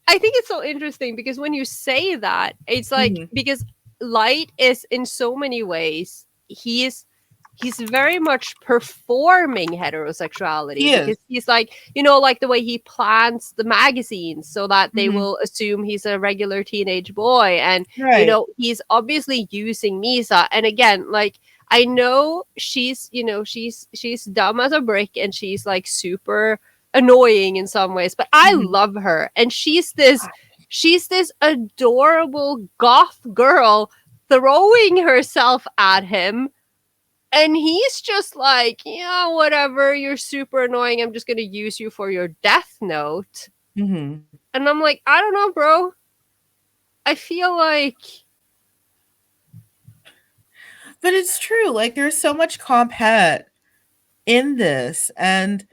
I think it's so interesting because when you say that, it's like because Light is in so many ways he's very much performing heterosexuality He because is. he's like, like the way he plants the magazines so that they will assume he's a regular teenage boy, and Right. he's obviously using Misa, and again, like I know she's she's dumb as a brick and she's like super annoying in some ways, but I love her, and she's this adorable goth girl throwing herself at him, and he's just like, yeah, whatever, you're super annoying, I'm just gonna use you for your death note. And I'm like, I don't know, bro, I feel like, but it's true, like there's so much comp het in this, and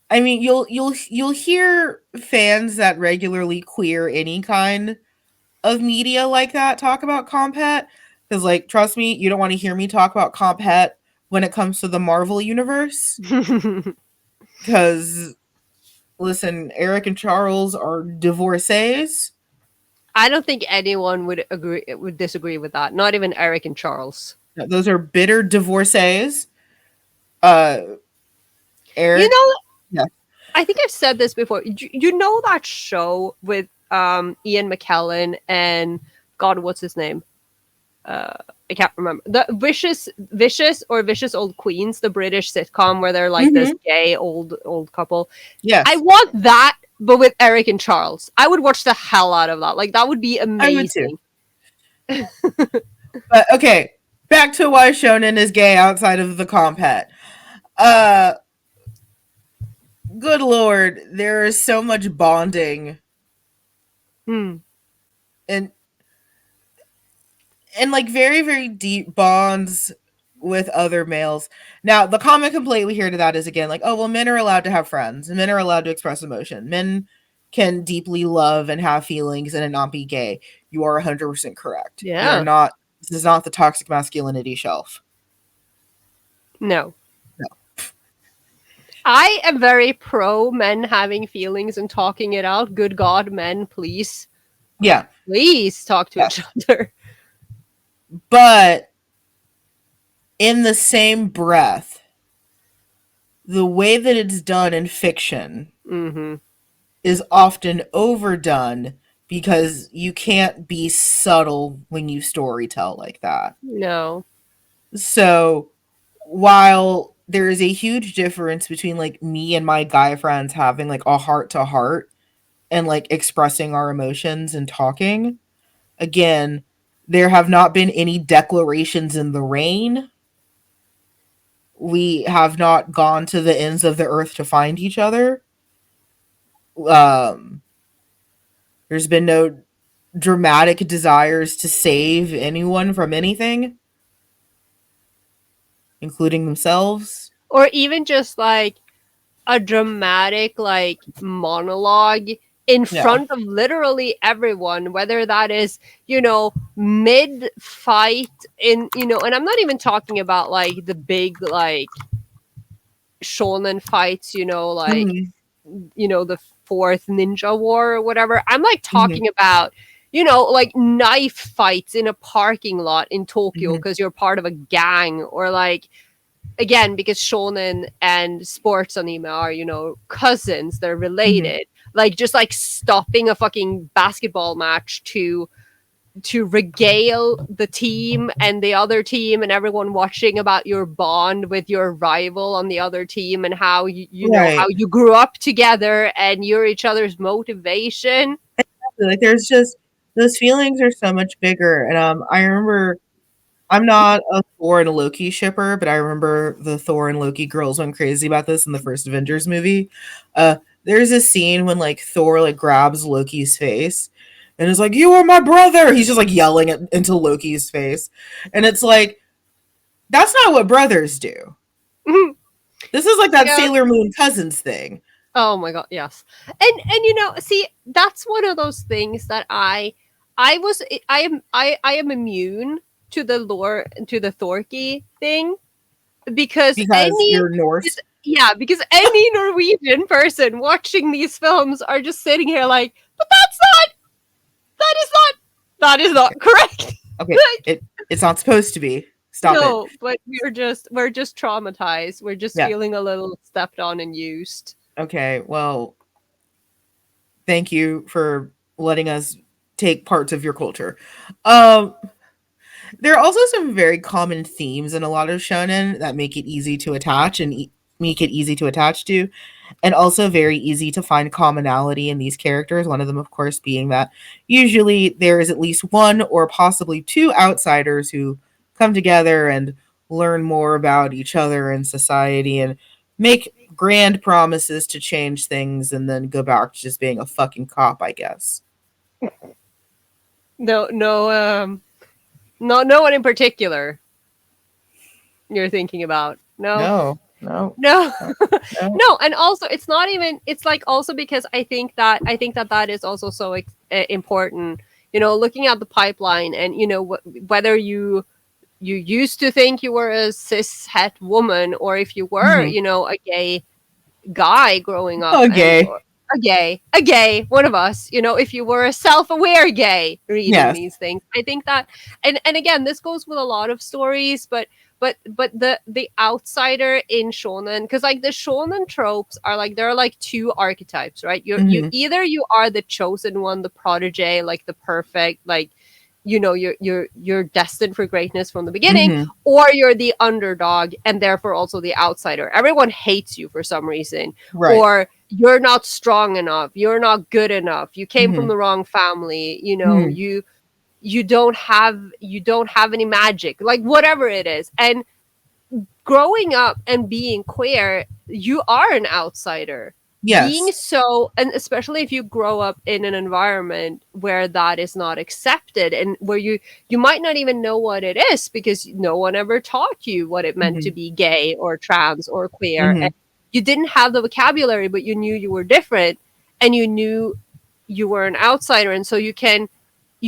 I mean you'll hear fans that regularly queer any kind of media like that talk about comp het, because like trust me, you don't want to hear me talk about comp het when it comes to the Marvel universe, because listen, Eric and Charles are divorcees. I don't think anyone would disagree with that, not even Eric and Charles. Those are bitter divorcees. Eric, yeah. I think I've said this before. You know that show with Ian McKellen and God, what's his name? I can't remember the Vicious or Vicious Old Queens, the British sitcom where they're like this Mm-hmm. gay old couple. I Yes, want that, but with Eric and Charles. I would watch the hell out of that. Like that would be I would too. amazing. But okay, back to why shonen is gay outside of the compet. Uh, Good lord, there is so much bonding Hmm. and like very very deep bonds with other males. Now, the common complaint we hear to that is again like, oh well, men are allowed to have friends, and men are allowed to express emotion. Men can deeply love and have feelings and not be gay. You are 100% correct. We are Yeah. not. This is not the toxic masculinity shelf. No. No. I am very pro men having feelings and talking it out. Good God, men, please, Yeah. please talk to each Yes. other. But in the same breath, the way that it's done in fiction Mm-hmm. is often overdone because you can't be subtle when you storytell like that. No. So while there is a huge difference between like me and my guy friends having like a heart to heart and like expressing our emotions and talking, again, there have not been any declarations in the rain. We have not gone to the ends of the earth to find each other. Um, there's been no dramatic desires to save anyone from anything, including themselves. Or even just like a dramatic like monologue in Yeah. front of literally everyone, whether that is, mid fight in, and I'm not even talking about like the big like shonen fights, Mm-hmm. the fourth ninja war or whatever. I'm like Mm-hmm. talking about, like knife fights in a parking lot in Tokyo Mm-hmm. because you're part of a gang, or like again, because shonen and sports anime are, cousins, they're Mm-hmm. related. Like just like stopping a fucking basketball match to regale the team and the other team and everyone watching about your bond with your rival on the other team and how how Right. you grew up together and you're each other's motivation. Like there's just those feelings are so much bigger. And I remember I'm not a Thor and Loki shipper, but I remember the Thor and Loki girls went crazy about this in the first Avengers movie. Uh, there's a scene when like Thor like grabs Loki's face and is like, "You are my brother." He's just like yelling into Loki's face, and it's like that's not what brothers do. This is like that Yeah. Sailor Moon cousins thing. Oh my god, yes. And see, that's one of those things that I was I am immune to the lore, to the Thorky thing, because Because you're Norse. yeah, because any Norwegian person watching these films are just sitting here like, but that is not that is not correct. Okay, it's not supposed to be. Stop it. No, but we're just traumatized. We're just Yeah. feeling a little stepped on and used. Okay. Well, thank you for letting us take parts of your culture. Um, there are also some very common themes in a lot of shonen that make it easy to attach and make it easy to attach to, and also very easy to find commonality in these characters. One of them, of course, being that usually there is at least one or possibly two outsiders who come together and learn more about each other and society and make grand promises to change things and then go back to just being a fucking cop, I guess. No, no, no one in particular you're thinking about. No, No, no, no, no, no. no. And also, it's not even. It's like also because I think that that is also so important. Looking at the pipeline, and whether you used to think you were a cis het woman, or if you were, Mhm. a gay guy growing up, and Okay. or a gay, one of us, if you were a self-aware gay reading Yes. these things. I think that, and again, this goes with a lot of stories, but the outsider in shonen, because like the shonen tropes are like, there are like two archetypes, right? You Mhm. either you are the chosen one, the protege, like the perfect, like you're destined for greatness from the beginning, Mhm. or you're the underdog and therefore also the outsider. Everyone hates you for some reason, Right. or you're not strong enough, you're not good enough, you came from Mhm. the wrong family, Mhm. you don't have any magic, like whatever it is. And growing up and being queer, you are an outsider. Being Yes. so, and especially if you grow up in an environment where that is not accepted, and where you might not even know what it is because no one ever taught you what it meant to Mhm. be gay or trans or queer. And Mhm. you didn't have the vocabulary, but you knew you were different, and you knew you were an outsider. And so you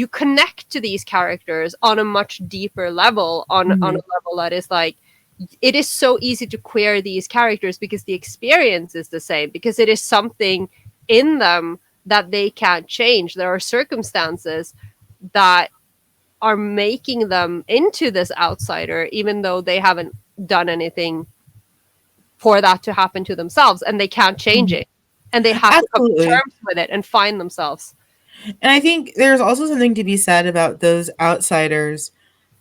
connect to these characters on a much deeper level, on a Mhm. level that is like, it is so easy to queer these characters because the experience is the same, because it is something in them that they can't change. There are circumstances that are making them into this outsider, even though they haven't done anything for that to happen to themselves, and they can't change Mhm. it. And they have to come to Absolutely. terms with it and find themselves. And I think there's also something to be said about those outsiders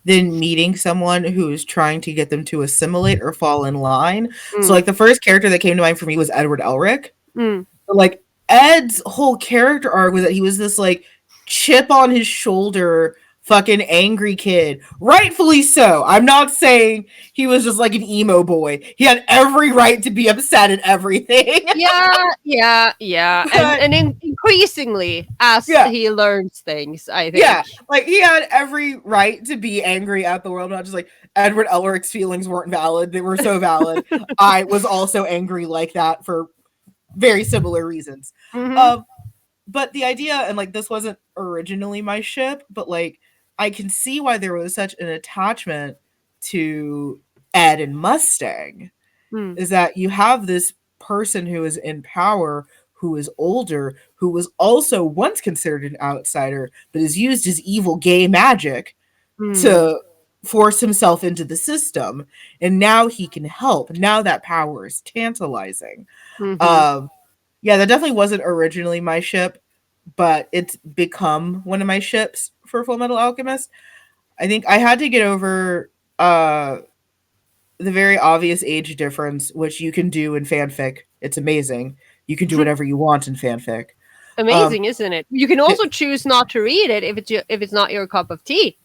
then meeting someone who is trying to get them to assimilate or fall in line. So, Mm, like, the first character that came to mind for me was Edward Elric. mm. But, like, Ed's whole character arc was that he was this, like, chip on his shoulder, fucking angry kid. Rightfully so. I'm not saying he was just like an emo boy. He had every right to be upset at everything. Yeah, yeah, yeah. And But increasingly as yeah, he learns things, I yeah, think. like he had every right to be angry at the world, not just like Edward Elric's feelings weren't valid. They were so valid. I was also angry like that for very similar reasons. Mhm. Um, but the idea, and like this wasn't originally my ship, but like I can see why there was such an attachment to Ed and Mustang, Mm, is that you have this person who is in power, who is older, who was also once considered an outsider, but is used his evil gay magic mm, to force himself into the system. And now he can help. Now that power is tantalizing. mhm, Um, yeah, that definitely wasn't originally my ship, but it's become one of my ships for Full Metal Alchemist. I think I had to get over the very obvious age difference, which you can do in fanfic. It's amazing. You can do whatever you want in fanfic. Um, amazing, isn't it? You can it, also choose not to read it if it's not your cup of tea.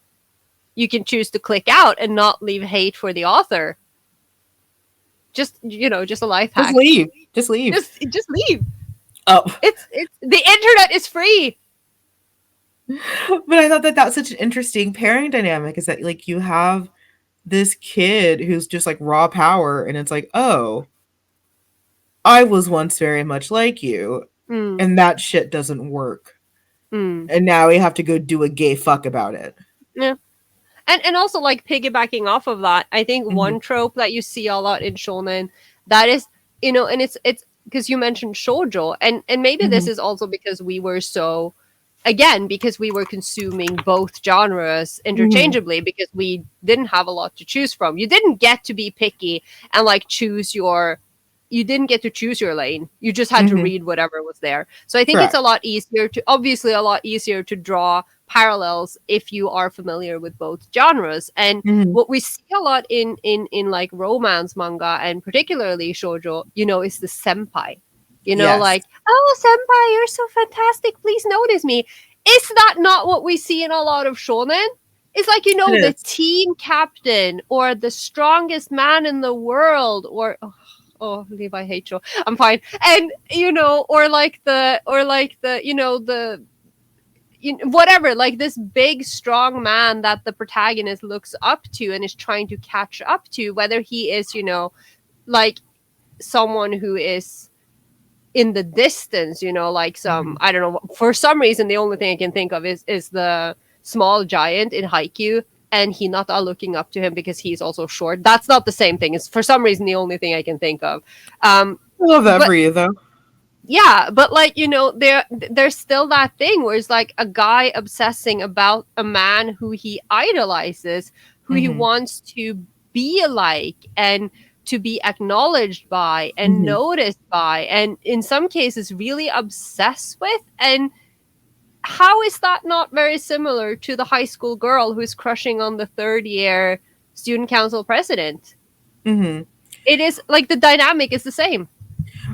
You can choose to click out and not leave hate for the author. Just a life just hack. leave. Just leave. Just leave. Oh, It's the internet is free. but I thought that that's such an interesting pairing dynamic. Is that like you have this kid who's just like raw power, and it's like, oh, I was once very much like you, Mm, and that shit doesn't work. mm. And now we have to go do a gay fuck about it. Yeah. And also, like, piggybacking off of that, I think Hmm. one trope that you see a lot in shonen, that is, and it's because you mentioned shoujo, and maybe this Hmm. is also because we were so, again, because we were consuming both genres Hmm. interchangeably, because we didn't have a lot to choose from. You didn't get to be picky and like choose your you didn't get to choose your lane. You just had to Hmm. read whatever was there. So I think it's Correct. a lot easier to, obviously a lot easier to draw parallels if you are familiar with both genres. And Hmm. what we see a lot in like romance manga, and particularly shoujo, is the senpai. Yes, Like, oh, senpai, you're so fantastic, please notice me. Is that not what we see in a lot of shonen? It's like, it the is. team captain, or the strongest man in the world, or Levi Hacho, I'm fine. And or like the whatever, like this big strong man that the protagonist looks up to and is trying to catch up to, whether he is like someone who is in the distance, like some, Hmm. I don't know, for some reason the only thing I can think of is the small giant in Haikyuu, and Hinata looking up to him because he's also short. That's not the same thing. It's for some reason the only thing I can think of. um I love that but for you, though. yeah, but like, there's still that thing where it's like a guy obsessing about a man who he idolizes, who he Hmm. wants to be like, and to be acknowledged by and Hmm. noticed by, and in some cases really obsessed with. And how is that not very similar to the high school girl who's crushing on the third year student council president? Hmm. It is like the dynamic is the same.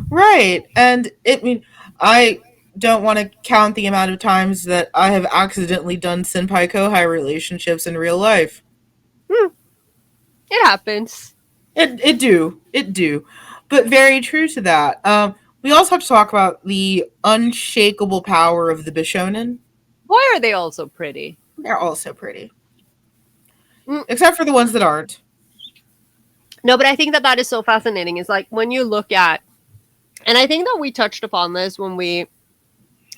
Right. And I mean, I don't want to count the amount of times that I have accidentally done senpai kohai relationships in real life. Hmm, it happens. It do, but very true to that. We also have to talk about the unshakable power of the Bishonen. Why are they all so pretty? They're all so pretty, Mm. except for the ones that aren't. No, but I think that that is so fascinating. It's like when you look at, and I think that we touched upon this when we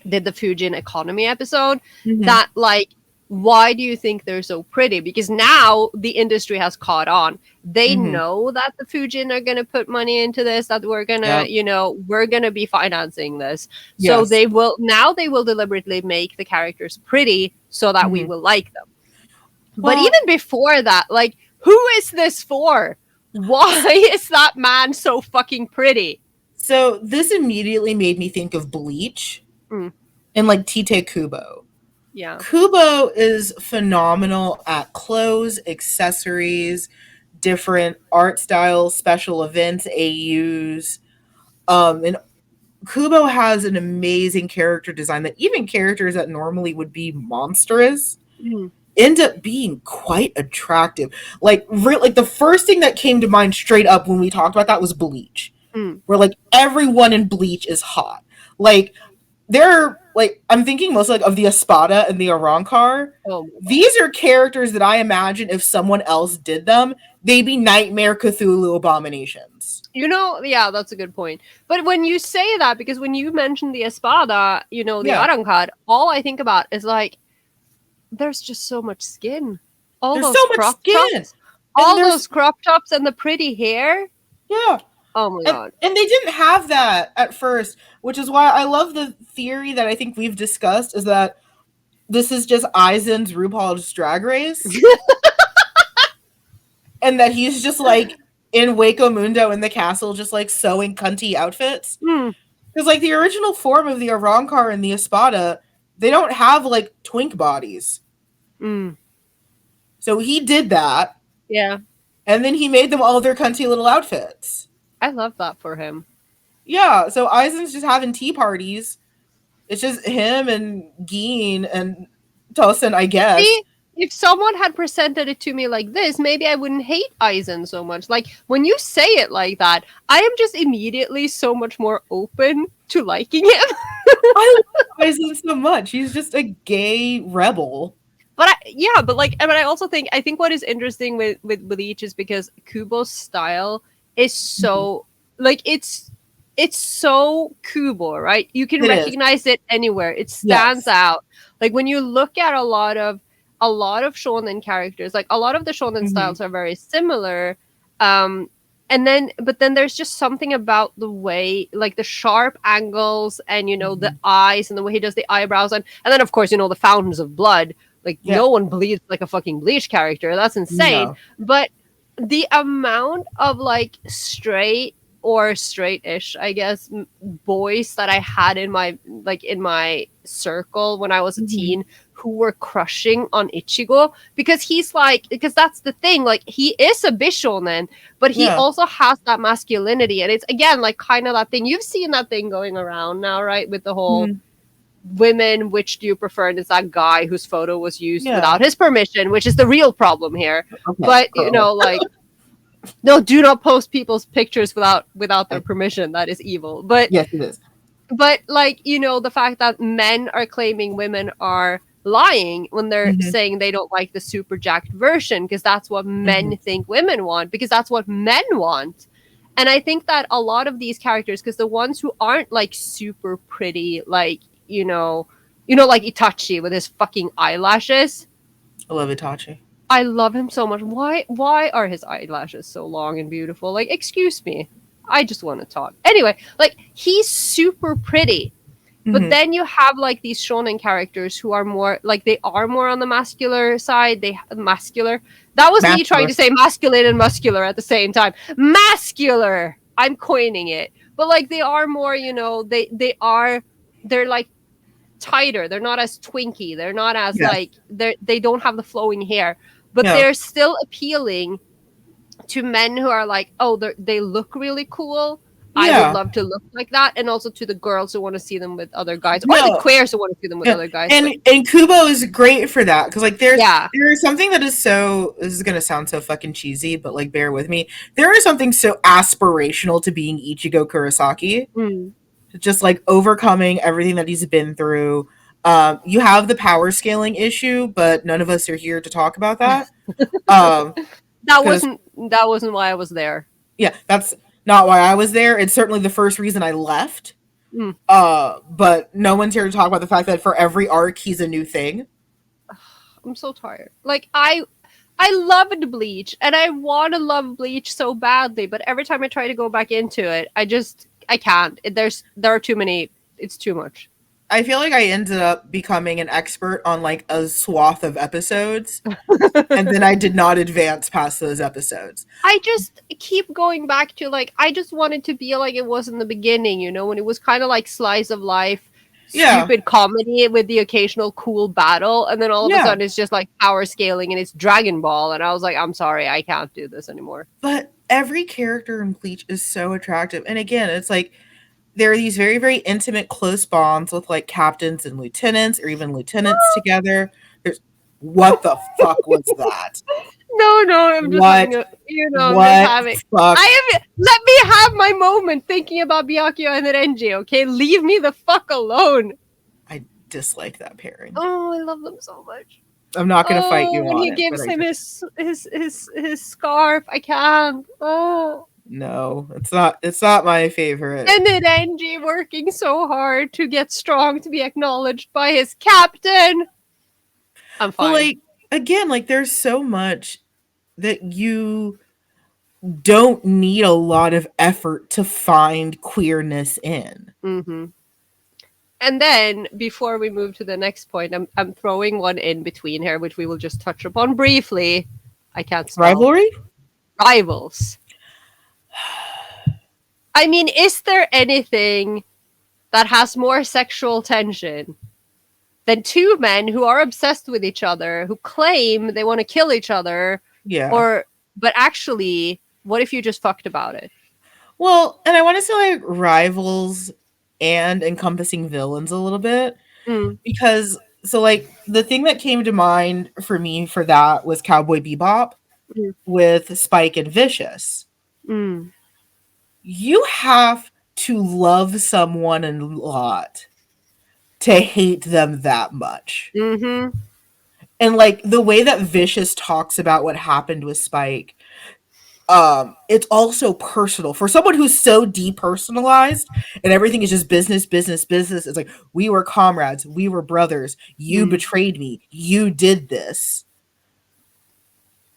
did the Fujin economy episode, Mm-hmm. that like, why do you think they're so pretty? Because now the industry has caught on. They Mm-hmm. know that the Fujin are going to put money into this, that we're going to, Yep. we're going to be financing this. So Yes. they will deliberately make the characters pretty so that we Mm-hmm. will like them. But Well, even before that, like, who is this for? Why is that man so fucking pretty? so this immediately made me think of Bleach Mm, and like Tite Kubo. yeah. Kubo is phenomenal at clothes, accessories, different art styles, special events, AUs. And Kubo has an amazing character design that even characters that normally would be monstrous Mm, end up being quite attractive. Like the first thing that came to mind straight up when we talked about that was Bleach, mm. where like everyone in Bleach is hot. Like they're like I'm thinking most like of the Espada and the Arankar. Oh my god. These are characters that I imagine if someone else did them, they'd be Nightmare Cthulhu abominations. Yeah, that's a good point. But when you say that, because when you mention the Espada, the Yeah, Arancad, all I think about is like, there's just so much skin. All there's so those much crop skin, tops, and all there's those crop tops and the pretty hair. yeah, Oh my and god. and they didn't have that at first, which is why I love the theory that I think we've discussed is that this is just Aizen's RuPaul's Drag Race, and that he's just like in Waco Mundo in the castle, just like sewing cunty outfits. Hmm. Because like the original form of the Arankar and the Espada, they don't have like twink bodies. Mm. So he did that, Yeah, and then he made them all their cunty little outfits. I love that for him. Yeah, so Aizen's just having tea parties. It's just him and Geen and Tosin, I guess. See, if someone had presented it to me like this, maybe I wouldn't hate Aizen so much. Like, when you say it like that, I am just immediately so much more open to liking him. I love Aizen so much. He's just a gay rebel. But I also think what is interesting with Bleach is because Kubo's style is Mhm. so like it's so Kubo, right? You can It is. recognize it anywhere. It stands Yes. out. Like when you look at a lot of shonen characters, like a lot of the shonen Hmm. styles are very similar. Um but then there's just something about the way, like the sharp angles and the Hmm. eyes and the way he does the eyebrows, and then of course the fountains of blood. Like Yeah. no one bleeds like a fucking Bleach character. That's insane. No. But the amount of like straight or straight-ish, I guess, boys that I had in my circle when I was a Hmm. teen who were crushing on Ichigo, because that's the thing, like he is a bishonen, but he Yeah. also has that masculinity, and it's again like kind of that thing you've seen that thing going around now, right? With the whole Hmm. women, which do you prefer? And it's that guy whose photo was used Yeah. without his permission, which is the real problem here. Okay, But Carola. like, no, do not post people's pictures without their I- permission. That is evil. But yes, it is. but like the fact that men are claiming women are lying when they're Hmm. saying they don't like the super jacked version because that's what Hmm. men think women want, because that's what men want. And I think that a lot of these characters, because the ones who aren't like super pretty, like like Itachi with his fucking eyelashes, I love Itachi. I love him so much. Why are his eyelashes so long and beautiful? Like, excuse me. I just want to talk. Anyway, like he's super pretty. But Hmm. then you have like these shonen characters who are more like, they are more on the masculine side. Masculine. That was me trying Masculine. to say masculine and muscular at the same time. Mascular. I'm coining it. But like they are more, they're like tighter. They're not as twinky. They're not as Yes. like they don't have the flowing hair, but Yeah. they're still appealing to men who are like, oh, they look really cool. I would Yeah. love to look like that, and also to the girls who want to see them with other guys, or the No. queers who want to see them with Yeah. other guys. But And Kubo is great for that because like yeah, there is something that is so, this is gonna sound so fucking cheesy, but like bear with me. There is something so aspirational to being Ichigo Kurosaki. mm. Just like overcoming everything that he's been through. You have the power scaling issue, but none of us are here to talk about that. that Because wasn't why I was there. yeah, that's not why I was there. It's certainly the first reason I left. Mm. But no one's here to talk about the fact that for every arc, he's a new thing. I'm so tired. Like I loved Bleach, and I want to love Bleach so badly, but every time I try to go back into it, I can't. There are too many. It's too much. I feel like I ended up becoming an expert on like a swath of episodes, and then I did not advance past those episodes. I just keep going back to like I just wanted to be like it was in the beginning, when it was kind of like slice of life, Yeah, stupid comedy with the occasional cool battle, and then all of a yeah. sudden it's just like power scaling and it's Dragon Ball, and I was like, I'm sorry, I can't do this anymore. But every character in Bleach is so attractive. And again, it's like there are these very, very intimate, close bonds with like captains and lieutenants, or even lieutenants together. There's what the fuck was that? No, I'm just What? having I'm just What having. fuck? Let me have my moment thinking about Byakuya and Renji, okay? Leave me the fuck alone. I dislike that pairing. Oh, I love them so much. I'm not gonna fight you When on he it. gives him his scarf, I can't. Oh. No, it's not my favorite. And then Renji working so hard to get strong to be acknowledged by his captain. I'm But fine. like again, like there's so much that you don't need a lot of effort to find queerness in. Mm-hmm. And then, before we move to the next point, I'm throwing one in between here, which we will just touch upon briefly. I can't spell. Rivalry? Rivals. I mean, is there anything that has more sexual tension than two men who are obsessed with each other, who claim they want to kill each other, Yeah. but actually, what if you just fucked about it? Well, and I want to say like rivals and encompassing villains a little bit Mm, because so like the thing that came to mind for me for that was Cowboy Bebop mm, with Spike and Vicious. mm, You have to love someone a lot to hate them that much. mm-hmm. And like the way that Vicious talks about what happened with Spike, it's also personal for someone who's so depersonalized and everything is just business, business, business. It's like we were comrades, we were brothers, you Mm. betrayed me, you did this.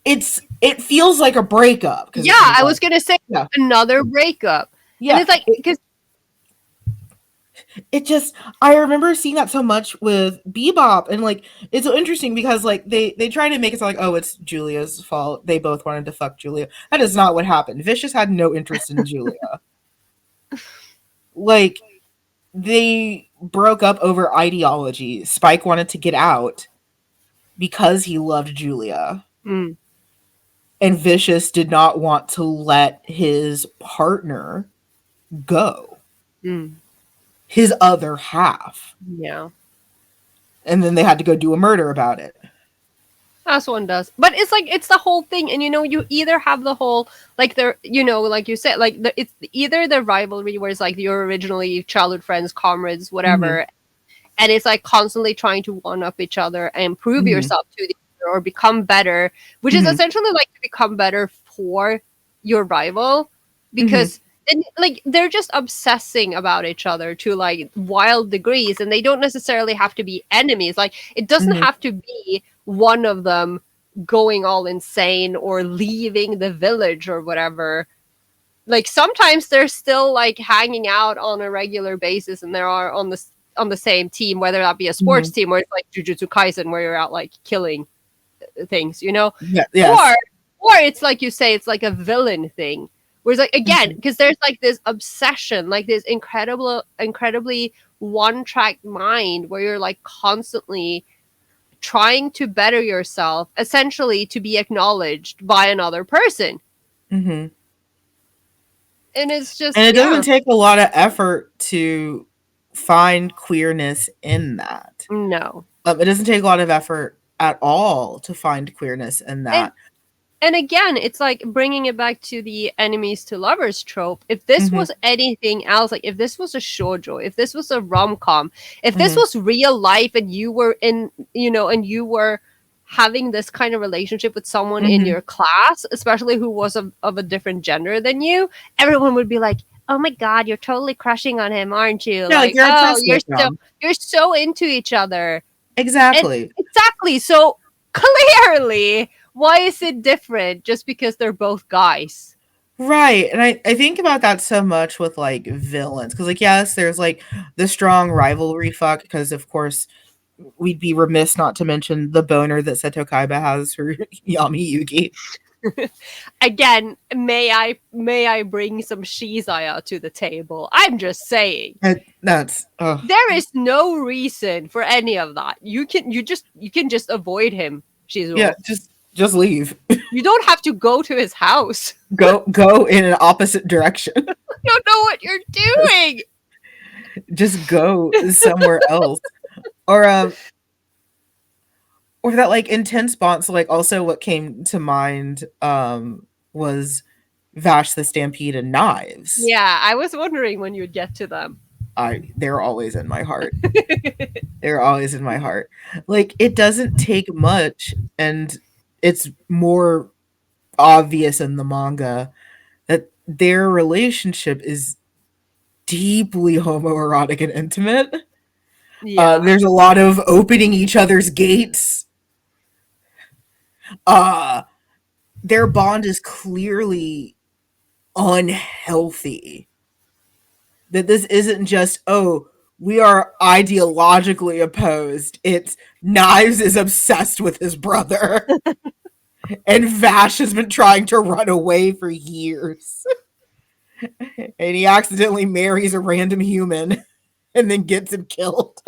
It feels like a breakup because Yeah, I was gonna say yeah, another breakup, and yeah. it's like because It just, I remember seeing that so much with Bebop, and like it's so interesting because like they try to make it sound like, oh, it's Julia's fault, they both wanted to fuck Julia. That is not what happened. Vicious had no interest in Julia. Like they broke up over ideology. Spike wanted to get out because he loved Julia, mm, and Vicious did not want to let his partner go, mm, his other half. yeah. And then they had to go do a murder about it. As one does. But it's like it's the whole thing, and you either have the whole like there, like you said, like it's either the rivalry where it's like your originally childhood friends, comrades, whatever, and it's like constantly trying to one up each other and prove Mhm. yourself to the other or become better, which is Mhm. essentially like to become better for your rival because and like they're just obsessing about each other to like wild degrees, and they don't necessarily have to be enemies. Like it doesn't Mhm. have to be one of them going all insane or leaving the village or whatever. Like sometimes they're still like hanging out on a regular basis, and they are on the same team, whether that be a sports Mhm. team or it's like Jujutsu Kaisen where you're out like killing things. Yeah, Or yes. or it's like you say, it's like a villain thing. Whereas like again, Mhm. because there's like this obsession, like this incredibly one track mind where you're like constantly trying to better yourself, essentially to be acknowledged by another person. Hmm. And it's And just, it yeah, doesn't take a lot of effort to find queerness in that. no. It doesn't take a lot of effort at all to find queerness in And that. and again, it's like bringing it back to the enemies to lovers trope. If this Hmm. was anything else, like if this was a shoujo, if this was a rom-com, if this Hmm. was real life and you were in, and you were having this kind of relationship with someone in Hmm. your class, especially who was of a different gender than you, everyone would be like, "Oh my god, you're totally crushing on him, aren't you? Yeah, like Like, you're oh, obsessed with them. you're so into each other." And Exactly. exactly. So clearly, why is it different just because they're both guys? Right. And I think about that so much with like villains. Because, like, yes, there's like the strong rivalry fuck, because of course we'd be remiss not to mention the boner that Seto Kaiba has for Yami Yugi. Again, may I bring some shizaya to the table? I'm just saying. That's There is no reason for any of that. You can just avoid him, yeah, Shizuo. just leave. You don't have to go to his house. Go in an opposite direction. You don't know what you're doing. Just go somewhere else. Or or that like intense bond. So like also what came to mind was Vash the Stampede and Knives. Yeah, I was wondering when you'd get to them. They're always in my heart. They're always in my heart. Like it doesn't take much, and it's more obvious in the manga that their relationship is deeply homoerotic and intimate. Yeah. There's a lot of opening each other's gates. Uh, their bond is clearly unhealthy. That this isn't just, oh, we are ideologically opposed. It's Knives is obsessed with his brother, and Vash has been trying to run away for years. And he accidentally marries a random human and then gets him killed.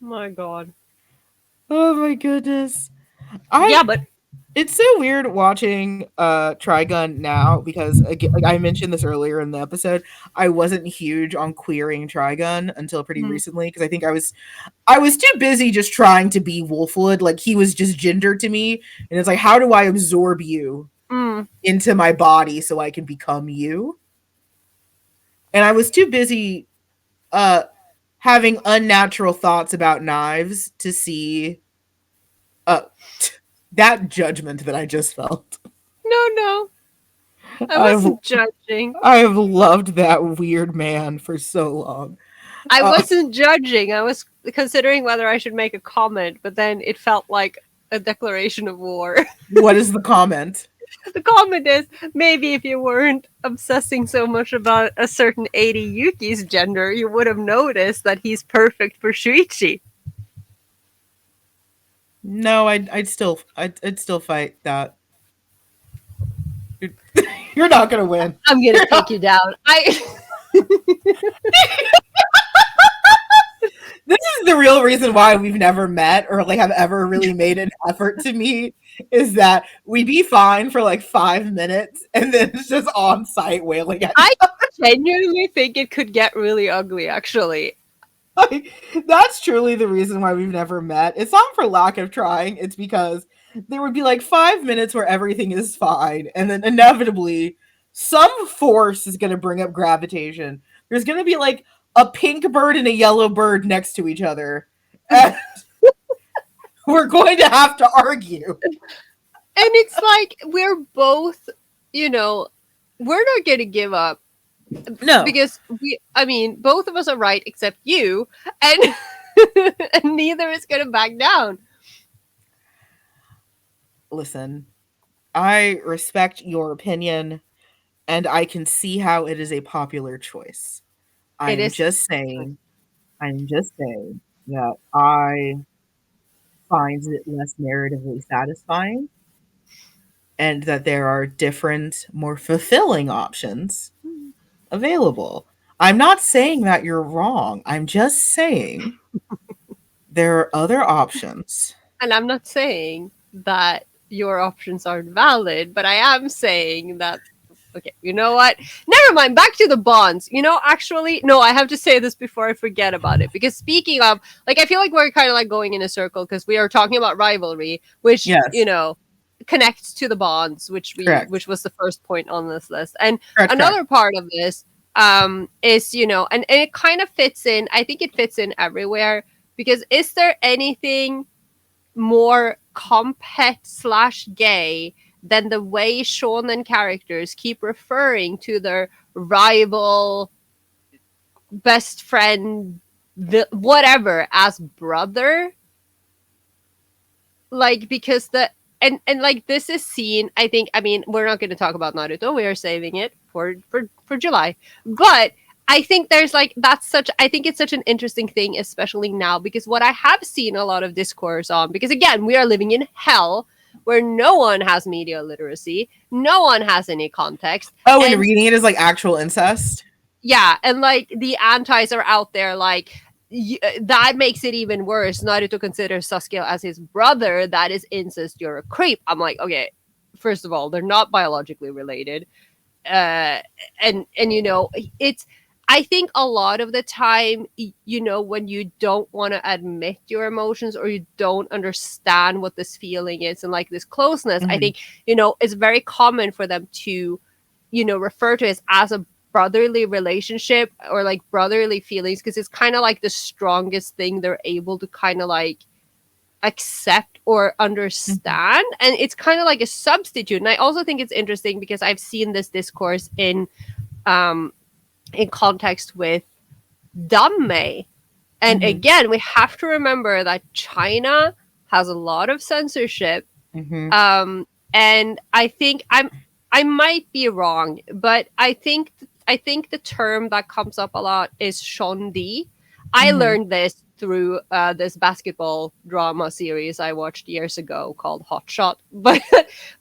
My God. Oh my goodness. I Yeah, but It's so weird watching Trigun now because again, like I mentioned this earlier in the episode, I wasn't huge on queering Trigun until pretty mm, recently because I was too busy just trying to be Wolfwood. Like he was just gender to me, and it's like, how do I absorb you mm, into my body so I can become you? And I was too busy uh having unnatural thoughts about knives to see uh that judgment that I just felt. no, no, I I've wasn't judging. I have loved that weird man for so long. I Uh, wasn't judging. I was considering whether I should make a comment, but then it felt like a declaration of war. what is the comment? The comment is maybe if you weren't obsessing so much about a certain 80 Yuki's gender, you would have noticed that he's perfect for Shuichi. No, I'd still fight that. You're, you're not gonna win. I'm gonna You're not, take you down. this is the real reason why we've never met or like have ever really made an effort to meet is that we'd be fine for like 5 minutes and then it's just on site wailing at I genuinely think it could get really ugly, actually. like, that's truly the reason why we've never met. It's not for lack of trying, it's because there would be like 5 minutes where everything is fine, and then inevitably some force is going to bring up gravitation. There's going to be like a pink bird and a yellow bird next to each other. And we're going to have to argue. And it's like we're both, you know, we're not gonna give up No, because I mean, both of us are right except you, and and neither is gonna back down. listen, I respect your opinion and I can see how it is a popular choice. It I'm is. just saying I'm just saying that I find it less narratively satisfying and that there are different, more fulfilling options available. I'm not saying that you're wrong. I'm just saying there are other options. And I'm not saying that your options aren't valid, but I am saying that, okay, you know what? Never mind. Back to the bonds. Actually, no, I have to say this before I forget about it. Because speaking of, like, I feel like we're kind of like going in a circle because we are talking about rivalry, which, Yes, connects to the bonds, correct. which was the first point on this list. And Correct, correct. another part of this is, and it kind of fits in, I think it fits in everywhere. Because is there anything more compet/gay than the way shonen characters keep referring to their rival, best friend, whatever, as brother? Like, because and like, this is seen, I think, I mean, we're not going to talk about Naruto, we are saving it for July, but I think there's like, I think it's such an interesting thing, especially now, because what I have seen a lot of discourse on, because again, we are living in hell where no one has media literacy, no one has any context, Oh, and and reading it is like actual incest. yeah, and like the antis are out there, like, that makes it even worse. Naruto considers Sasuke as his brother. That is incest. You're a creep. I'm like, okay, first of all, they're not biologically related. Uh, and it's. I think a lot of the time, when you don't want to admit your emotions or you don't understand what this feeling is and like this closeness, I Mhm. think it's very common for them to refer to it as a brotherly relationship or like brotherly feelings, because it's kind of like the strongest thing they're able to kind of like accept or Mhm. understand, and it's kind of like a substitute. And I also think it's interesting because I've seen this discourse um in context with damme. And Mhm. again, we have to remember that China has a lot of censorship. Mhm. um and I might be wrong, but I think the term that comes up a lot is shondi. I Mhm. learned this through this basketball drama series I watched years ago called Hot Shot. But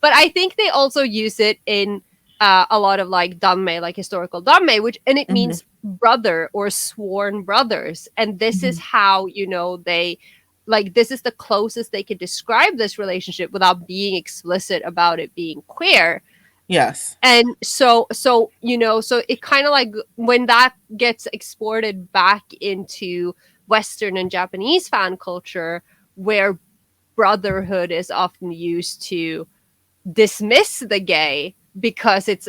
I think they also use it in a lot of like danmei, like historical danmei, which, and it Mhm. means brother or sworn brothers. And this is Mhm. how they, like, this is the closest they could describe this relationship without being explicit about it being queer. Yes. And so it kind of like, when that gets exported back into Western and Japanese fan culture, where brotherhood is often used to dismiss the gay because it's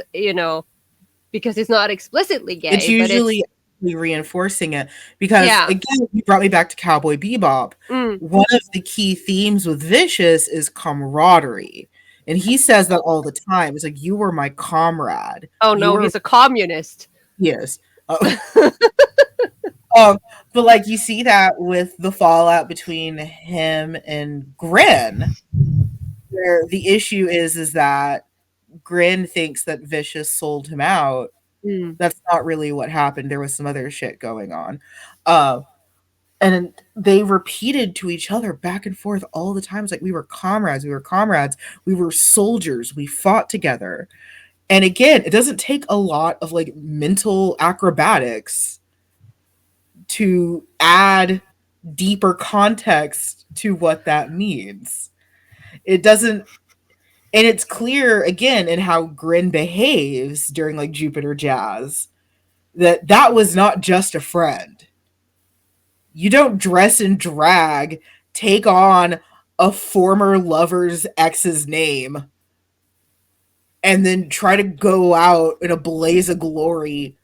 not explicitly It's gay, but it's, usually reinforcing it because, yeah. again, you brought me back to Cowboy Bebop. Mm. One of the key themes with Vicious is camaraderie, and he says that all the time. It's like, "You were my comrade. Oh You no, were." he's a communist. Yes. Um, but, like, you see that with the fallout between him and Grin, where the issue is that Grin thinks that Vicious sold him out. Mm. That's not really what happened. There was some other shit going on. Uh, and they repeated to each other back and forth all the time. It's like, we were comrades, we were comrades, we were soldiers, we fought together. And again, it doesn't take a lot of like mental acrobatics to add deeper context to what that means. It doesn't, and it's clear again in how Grin behaves during like Jupiter Jazz, that that was not just a friend. You don't dress and drag, take on a former lover's ex's name, and then try to go out in a blaze of glory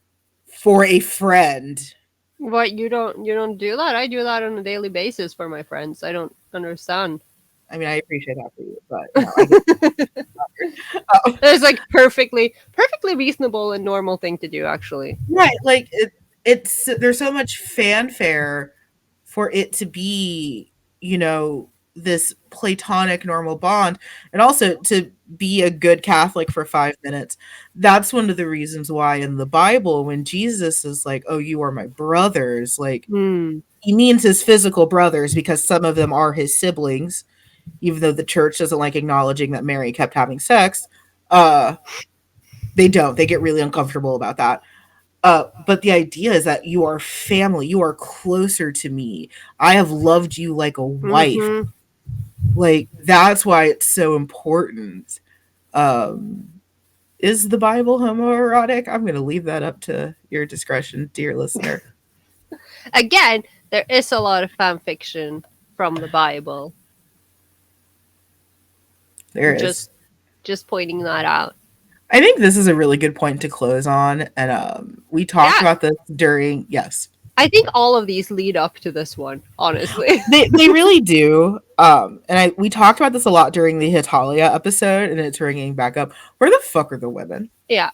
for a friend. What, you don't do that? I do that on a daily basis for my friends. I don't understand. I mean, I appreciate that for you, but no, I get it. It's like perfectly reasonable and normal thing to do, actually. Right, like it's there's so much fanfare for it to be, this platonic normal bond, and also to be a good Catholic for 5 minutes. That's one of the reasons why in the Bible, when Jesus is like, "Oh, you are my brothers," like Hmm. he means his physical brothers because some of them are his siblings, even though the church doesn't like acknowledging that Mary kept having sex. Uh, they don't. They get really uncomfortable about that. But the idea is that you are family, you are closer to me. I have loved you like a wife. Mm-hmm. Like that's why it's so important. Um, is the Bible homoerotic? I'm going to leave that up to your discretion, dear listener. Again, there is a lot of fan fiction from the Bible. There is. Just just pointing that out. I think this is a really good point to close on, and we talked Yeah, about this during. Yes, I think all of these lead up to this one, honestly. they really do. And we talked about this a lot during the Hitalia episode, and it's ringing back up. Where the fuck are the women? Yeah.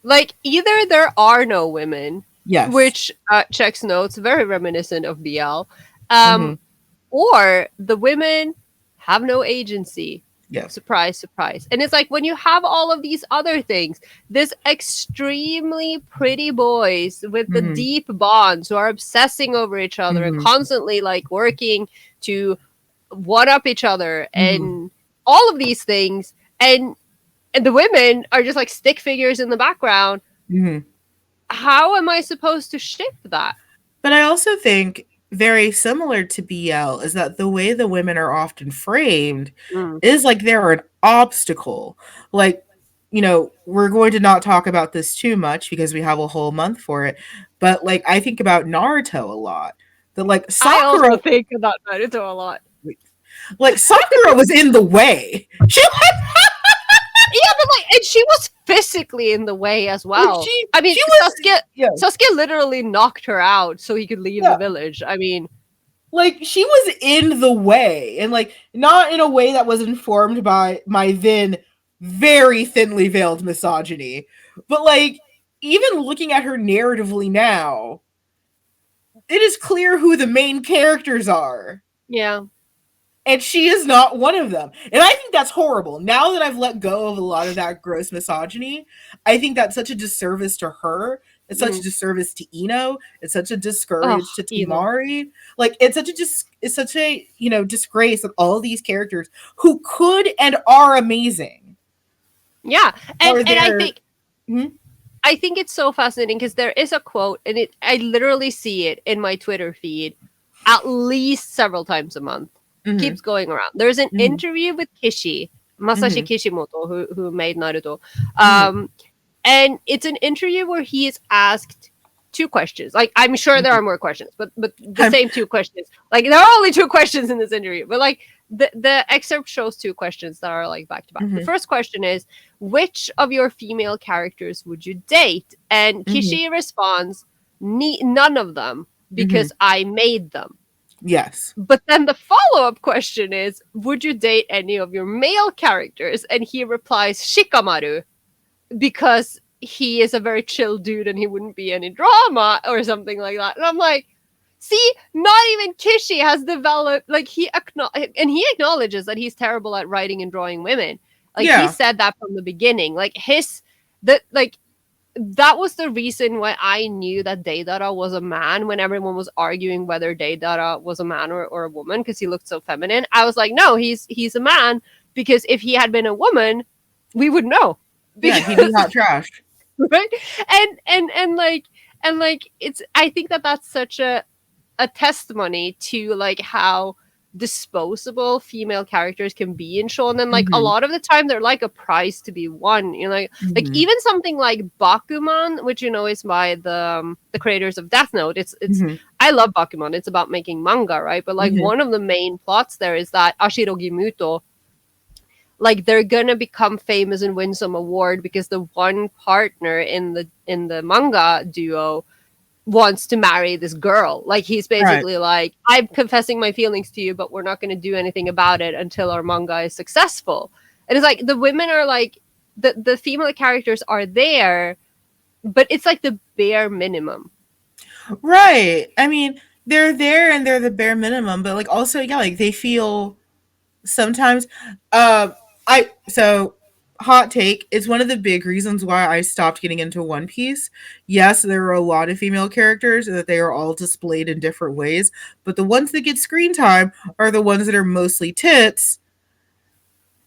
Like, either there are no women, Yes. which checks notes, very reminiscent of BL, Mm-hmm. or the women have no agency. Yeah. Surprise, surprise. And it's like when you have all of these other things, this extremely pretty boys with the Mm-hmm. deep bonds who are obsessing over each other and Mm-hmm. constantly like working to one up each other Mm-hmm. and all of these things. And the women are just like stick figures in the background. Mm-hmm. How am I supposed to ship that? But I also think very similar to BL is that the way the women are often framed Mm. is like they're an obstacle. Like, we're going to not talk about this too much because we have a whole month for it. But like, I think about Naruto a lot. That like I Sakura, also think about Naruto a lot. like Sakura was in the way. She Yeah, but like, and she was physically in the way as like well. she I mean, she was yeah Sasuke literally knocked her out so he could leave the yeah village. I mean, like she was in the way, and like not in a way that was informed by my then very thinly veiled misogyny, but like even looking at her narratively now, it is clear who the main characters are, yeah. and she is not one of them. And I think that's horrible. Now that I've let go of a lot of that gross misogyny, I think that's such a disservice to her. It's such a Mm. disservice to Ino. It's such a Oh, discourage to you know. Tamari. Like it's such a disgrace that all these characters who could and are amazing Yeah, are and I there. think Mhm, I think it's so fascinating because there is a quote, and I literally see it in my Twitter feed at least several times a month. mhm, Keeps going around. There's an mhm, interview with Kishi, Masashi mhm, Kishimoto, who made Naruto. mhm, Um, and it's an interview where he is asked two questions. Like, I'm sure there mhm. are more questions, but the same two questions. Like, there are only two questions in this interview, but like the excerpt shows two questions that are like back to back. The Mhm, first question is, which of your female characters would you date? And mhm, Kishi responds, none of them, mhm. because I made them. Yes. But then the follow up question is, would you date any of your male characters? And he replies, Shikamaru, because he is a very chill dude and he wouldn't be any drama or something like that. And I'm like, see, not even Kishi has developed, like, and he acknowledges that he's terrible at writing and drawing women. Like, he Yeah. said that from the beginning. Like, that was the reason why I knew that Deidara was a man when everyone was arguing whether Deidara was a man or a woman because he looked so feminine. I was like, no, he's a man, because if he had been a woman, we would know. Yeah. He'd be Because hot trash. right, and like it's, I think that that's such a testimony to like how disposable female characters can be in shonen. Like, a Mhm, lot of the time they're like a prize to be won, like mhm, even something like Bakuman, which is by the creators of Death Note. It's mhm, I love Bakuman. It's about making manga, right? But like, mhm. one of the main plots there is that Ashiro Gimuto, like, they're gonna become famous and win some award because the one partner in the manga duo wants to marry this girl. Like, he's Right. basically like, I'm confessing my feelings to you, but we're not going to do anything about it until our manga is successful. And it's like the women are like, the female characters are there, but it's like the bare minimum. Right. I mean, they're there and they're the bare minimum, but like also, yeah, like they feel sometimes I so hot take, it's one of the big reasons why I stopped getting into One Piece. Yes, there are a lot of female characters and that they are all displayed in different ways, but the ones that get screen time are the ones that are mostly tits,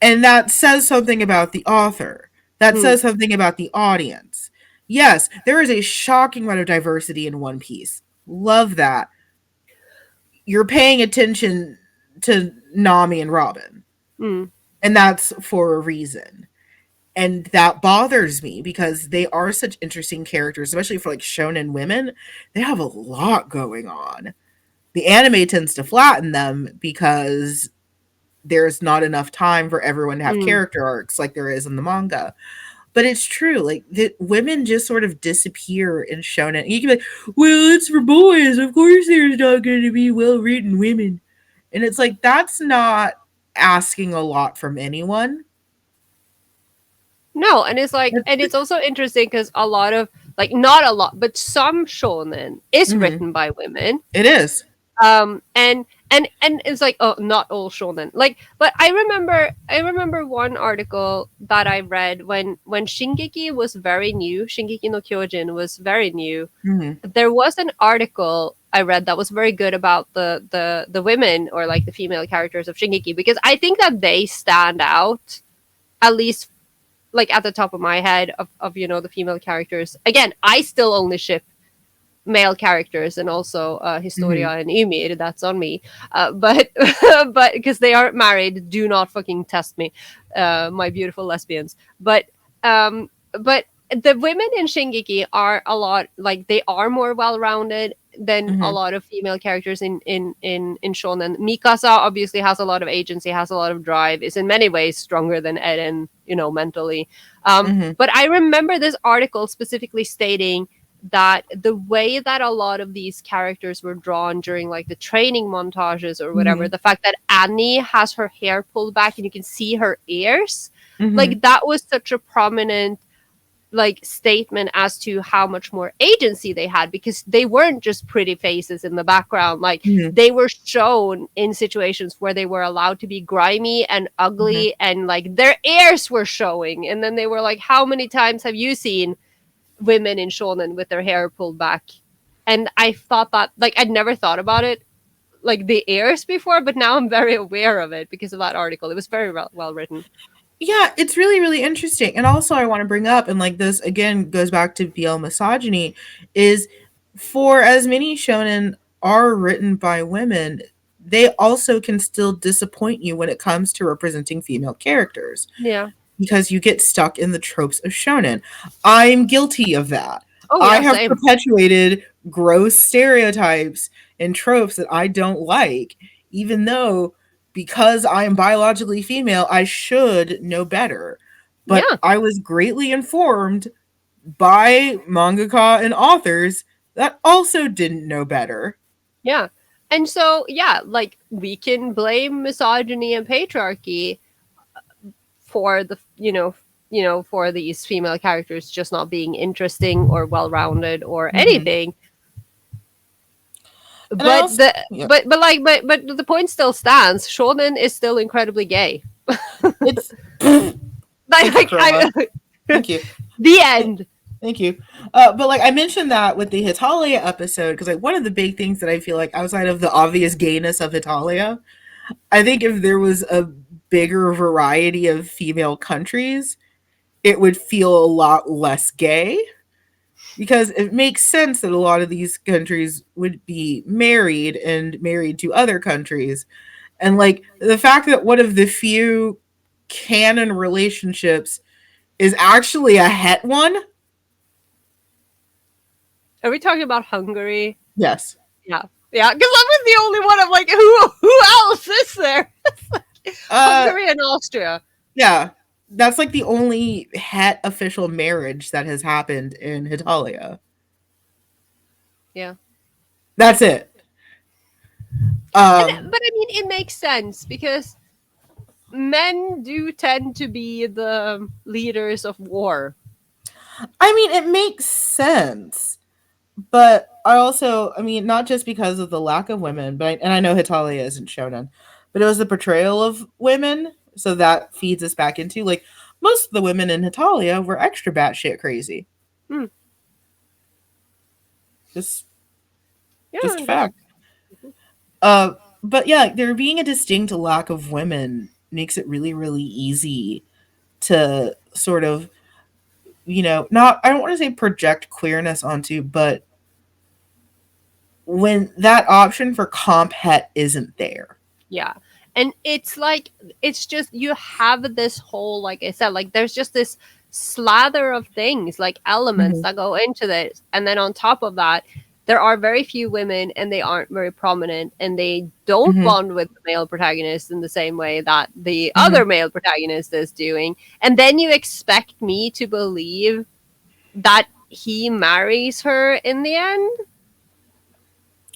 and that says something about the author. That Hmm. says something about the audience. Yes, there is a shocking amount of diversity in One Piece. Love that. You're paying attention to Nami and Robin, Mm, and that's for a reason. And that bothers me because they are such interesting characters, especially for like shonen women. They have a lot going on. The anime tends to flatten them because there's not enough time for everyone to have mm. character arcs like there is in the manga. But it's true, like the women just sort of disappear in shonen. You can be like, well, it's for boys. Of course, there's not going to be well written women, and it's like that's not asking a lot from anyone. No, and it's like, and it's also interesting because a lot of, like, not a lot, but some shonen is Mm-hmm. written by women. It is. And it's like, oh, not all shonen, like, but I remember one article that I read when Shingeki was very new. Shingeki no Kyojin was very new. Mm-hmm. There was an article I read that was very good about the women, or like the female characters of Shingeki, because I think that they stand out, at least like at the top of my head, of the female characters. Again, I still only ship male characters, and also Mm-hmm. Historia and Ymir. That's on me. But but because they aren't married, do not fucking test me, my beautiful lesbians. But the women in Shingeki are a lot, like, they are more well rounded than a Mm-hmm. lot of female characters in shonen. Mikasa obviously has a lot of agency, has a lot of drive, is in many ways stronger than Eren, mentally. Mm-hmm. But I remember this article specifically stating that the way that a lot of these characters were drawn during like the training montages or whatever, Mm-hmm. the fact that Annie has her hair pulled back and you can see her ears, Mm-hmm. like, that was such a prominent, like, statement as to how much more agency they had, because they weren't just pretty faces in the background. Like, Mm-hmm. they were shown in situations where they were allowed to be grimy and Mm-hmm. ugly, and like their ears were showing, and then they were like, how many times have you seen women in shonen with their hair pulled back? And I thought that, like, I'd never thought about it, like, the ears before, but now I'm very aware of it because of that article. It was very well written. Yeah, it's really, really interesting. And also, I want to bring up, and like this again goes back to BL misogyny, is for as many shonen are written by women, they also can still disappoint you when it comes to representing female characters Yeah. because you get stuck in the tropes of shonen. I'm guilty of that. Oh I yeah, have same. perpetuated gross stereotypes and tropes that I don't like, even though because I am biologically female, I should know better. But Yeah. I was greatly informed by mangaka and authors that also didn't know better. Yeah. And so, yeah, like, we can blame misogyny and patriarchy for for these female characters just not being interesting or well-rounded or Mm-hmm. anything. And I But also, the yeah, but the point still stands. Shonen is still incredibly gay. it's thank you, Like, Carola. Thank you. the end. Thank you. But like I mentioned that with the Hitalia episode, because like one of the big things that I feel like outside of the obvious gayness of Hitalia, I think if there was a bigger variety of female countries, it would feel a lot less gay. Because it makes sense that a lot of these countries would be married and married to other countries. And like the fact that one of the few canon relationships is actually a het one. Are we talking about Hungary? Yes. Yeah. Yeah, because I was the only one. I'm like, who else is there? Uh Hungary and Austria. Yeah, that's like the only het official marriage that has happened in Hitalia. Yeah. That's it. But I mean, it makes sense because men do tend to be the leaders of war. I mean, it makes sense, but I also, I mean, not just because of the lack of women, but and I know Hitalia isn't shonen, but it was the portrayal of women, so that feeds us back into like most of the women in Hitalia were extra batshit crazy. Hmm. Just, Yeah, just a just fact. Uh, but yeah, there being a distinct lack of women makes it really, really easy to sort of not, I don't want to say project queerness onto, but when that option for comp het isn't there. Yeah. And it's like, it's just, you have this whole, like I said, like there's just this slather of things, like elements Mm-hmm. that go into this. And then on top of that, there are very few women and they aren't very prominent and they don't Mm-hmm. bond with the male protagonist in the same way that the Mm-hmm. other male protagonist is doing. And then you expect me to believe that he marries her in the end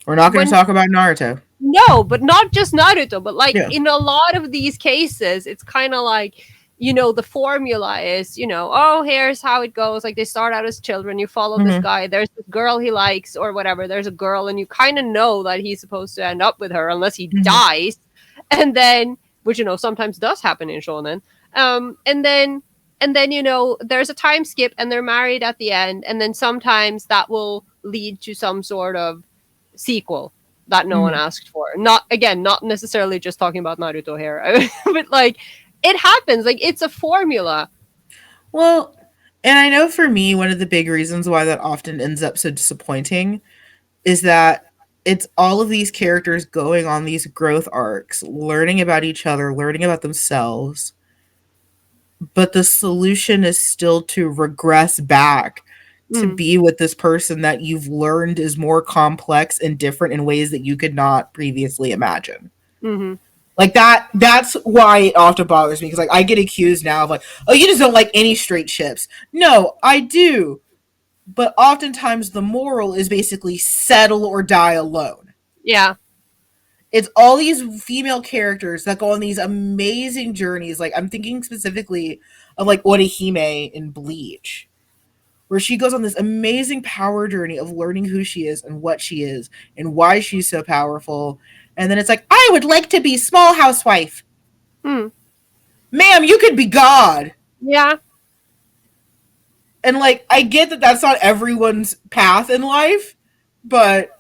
We're not going to when talk about Naruto. no, but not just Naruto, but like Yeah. in a lot of these cases, it's kind of like, the formula is, oh, here's how it goes. Like they start out as children, you follow this Mm-hmm. guy, there's this girl he likes or whatever, there's a girl, and you kind of know that he's supposed to end up with her unless he Mm-hmm. dies. And then, which, sometimes does happen in Shonen. And then, there's a time skip and they're married at the end. And then sometimes that will lead to some sort of sequel that no one Mm-hmm. asked for. Not again, not necessarily just talking about Naruto here, but like it happens. Like it's a formula. Well, and I know for me, one of the big reasons why that often ends up so disappointing is that it's all of these characters going on these growth arcs, learning about each other, learning about themselves, but the solution is still to regress back to Mm, be with this person that you've learned is more complex and different in ways that you could not previously imagine. mm-hmm. Like that's why it often bothers me because like I get accused now of like, oh, you just don't like any straight ships. No, I do. But oftentimes the moral is basically settle or die alone. Yeah. It's all these female characters that go on these amazing journeys. Like I'm thinking specifically of like Orihime in Bleach, where she goes on this amazing power journey of learning who she is and what she is and why she's so powerful. And then it's like, I would like to be small housewife. Mm, Ma'am, you could be God. yeah. And like, I get that that's not everyone's path in life, but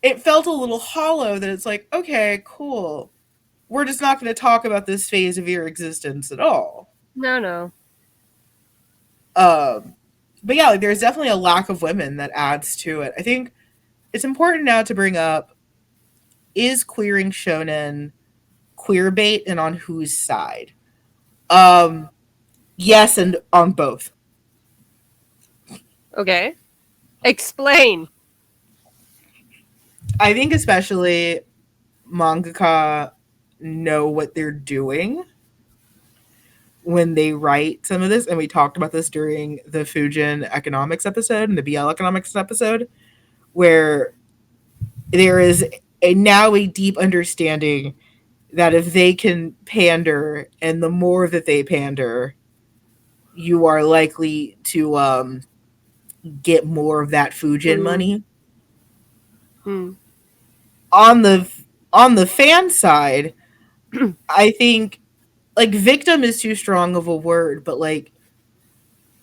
it felt a little hollow that it's like, okay, cool. We're just not going to talk about this phase of your existence at all. No, no. Um, but yeah, like, there's definitely a lack of women that adds to it. I think it's important now to bring up, is queering shonen queer bait and on whose side? Um, yes, and on both. Okay. Explain. I think especially mangaka know what they're doing when they write some of this, and we talked about this during the Fujin economics episode and the BL economics episode, where there is now a deep understanding that if they can pander, and the more that they pander, you are likely to get more of that Fujin Mm, money. mm, On the fan side, I think like victim is too strong of a word, but like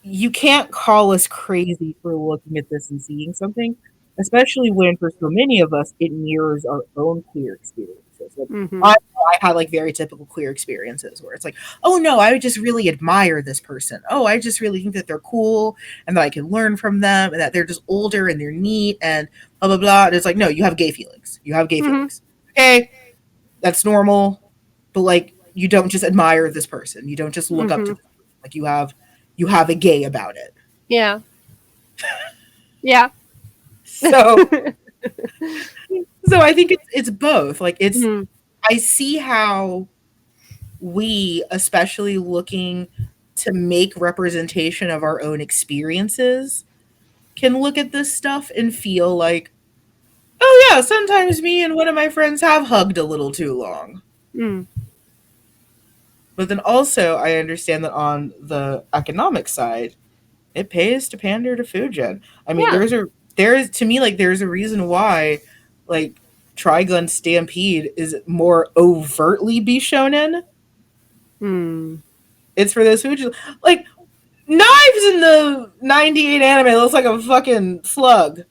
you can't call us crazy for looking at this and seeing something, especially when for so many of us it mirrors our own queer experiences. Like mm-hmm. I had like very typical queer experiences where it's like, oh no, I just really admire this person. Oh, I just really think that they're cool and that I can learn from them and that they're just older and they're neat and blah blah blah. And it's like, no, you have gay feelings. You have gay Mm-hmm. feelings. Okay, that's normal, but like you don't just admire this person. You don't just look up to Mm-hmm. this person. Like you have a gay about it. Yeah. Yeah. So so I think it's both. Like it's Mm-hmm. I see how we, especially looking to make representation of our own experiences, can look at this stuff and feel like, oh yeah, sometimes me and one of my friends have hugged a little too long. Mm. But then also I understand that on the economic side, it pays to pander to Fujin. I mean, Yeah. there is to me like there's a reason why like Trigun Stampede is more overtly Bishonen. Mm. It's for those Fujin like Knives in the '98 anime looks like a fucking slug.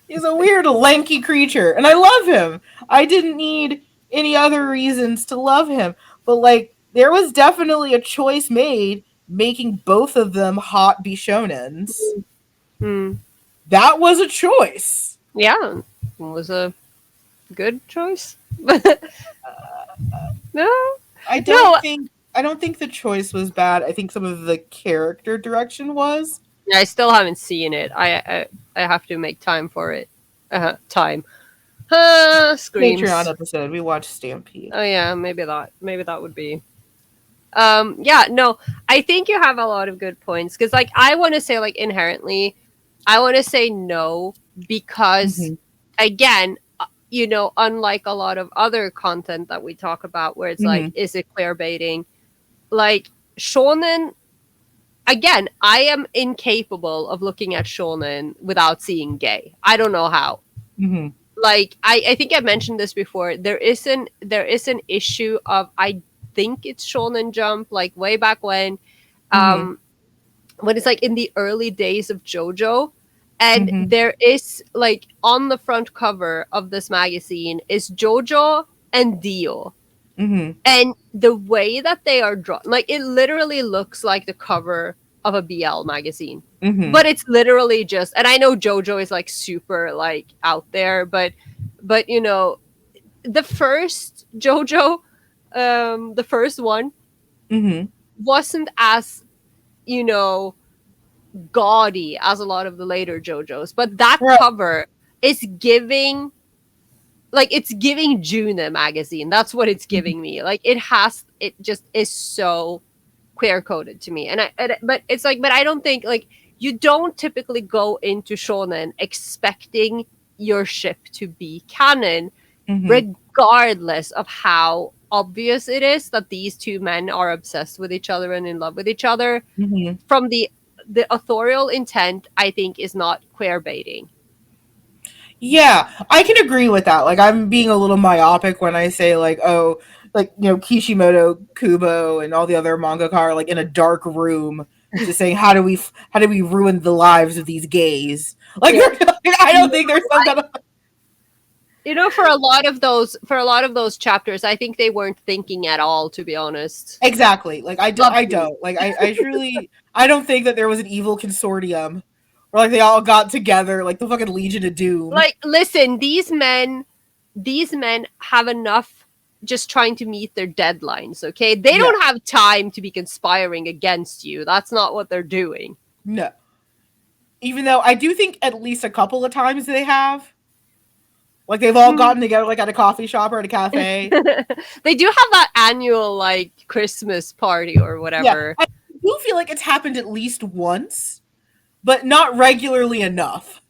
He's a weird lanky creature, and I love him. I didn't need any other reasons to love him, but like There was definitely a choice made making both of them hot bishonens. Hmm. That was a choice. Yeah, it was a good choice. No, I no. don't think I don't think the choice was bad. I think some of the character direction was. I still haven't seen it. I have to make time for it. Time. Patreon Screams. episode. We watched Stampede. Oh yeah, maybe that would be. Yeah, no, I think you have a lot of good points because like I want to say like inherently I want to say no because Mm-hmm. again, unlike a lot of other content that we talk about where it's like Mm-hmm. is it queer baiting, like shonen, again, I am incapable of looking at shonen without seeing gay. I don't know how. Mm-hmm. Like I think I mentioned this before. There is an issue of I think it's Shonen Jump, like way back Mm-hmm. um, when it's like in the early days of JoJo, and Mm-hmm. there is like on the front cover of this magazine is JoJo and Dio, Mm-hmm. and the way that they are drawn, like it literally looks like the cover of a BL magazine. Mm-hmm. But it's literally just, and I know JoJo is like super like out there, but the first JoJo, the first one Mm-hmm. wasn't as you know gaudy as a lot of the later JoJos, but that Right. cover is giving, like it's giving June magazine. That's what it's giving me. Like it just is so queer coded to me. But it's like, but I don't think like you don't typically go into shonen expecting your ship to be canon, Mm-hmm. regardless of how obvious it is that these two men are obsessed with each other and in love with each other. Mm-hmm. From the authorial intent, I think is not queer baiting. Yeah, I can agree with that. Like, I'm being a little myopic when I say like, oh, like Kishimoto, Kubo, and all the other mangaka are like in a dark room, just saying how do we ruin the lives of these gays? Like, Yeah. I don't think there's some kind of For a lot of those chapters, I think they weren't thinking at all, to be honest. exactly. Like, Love I you. don't like I truly I don't think that there was an evil consortium where like they all got together like the fucking Legion of Doom. Like, listen, these men have enough just trying to meet their deadlines, okay? They Yeah, don't have time to be conspiring against you. That's not what they're doing. no. Even though I do think at least a couple of times they have. Like they've all gotten together like at a coffee shop or at a cafe. They do have that annual like Christmas party or Yeah. whatever. I do feel like it's happened at least once, but not regularly enough.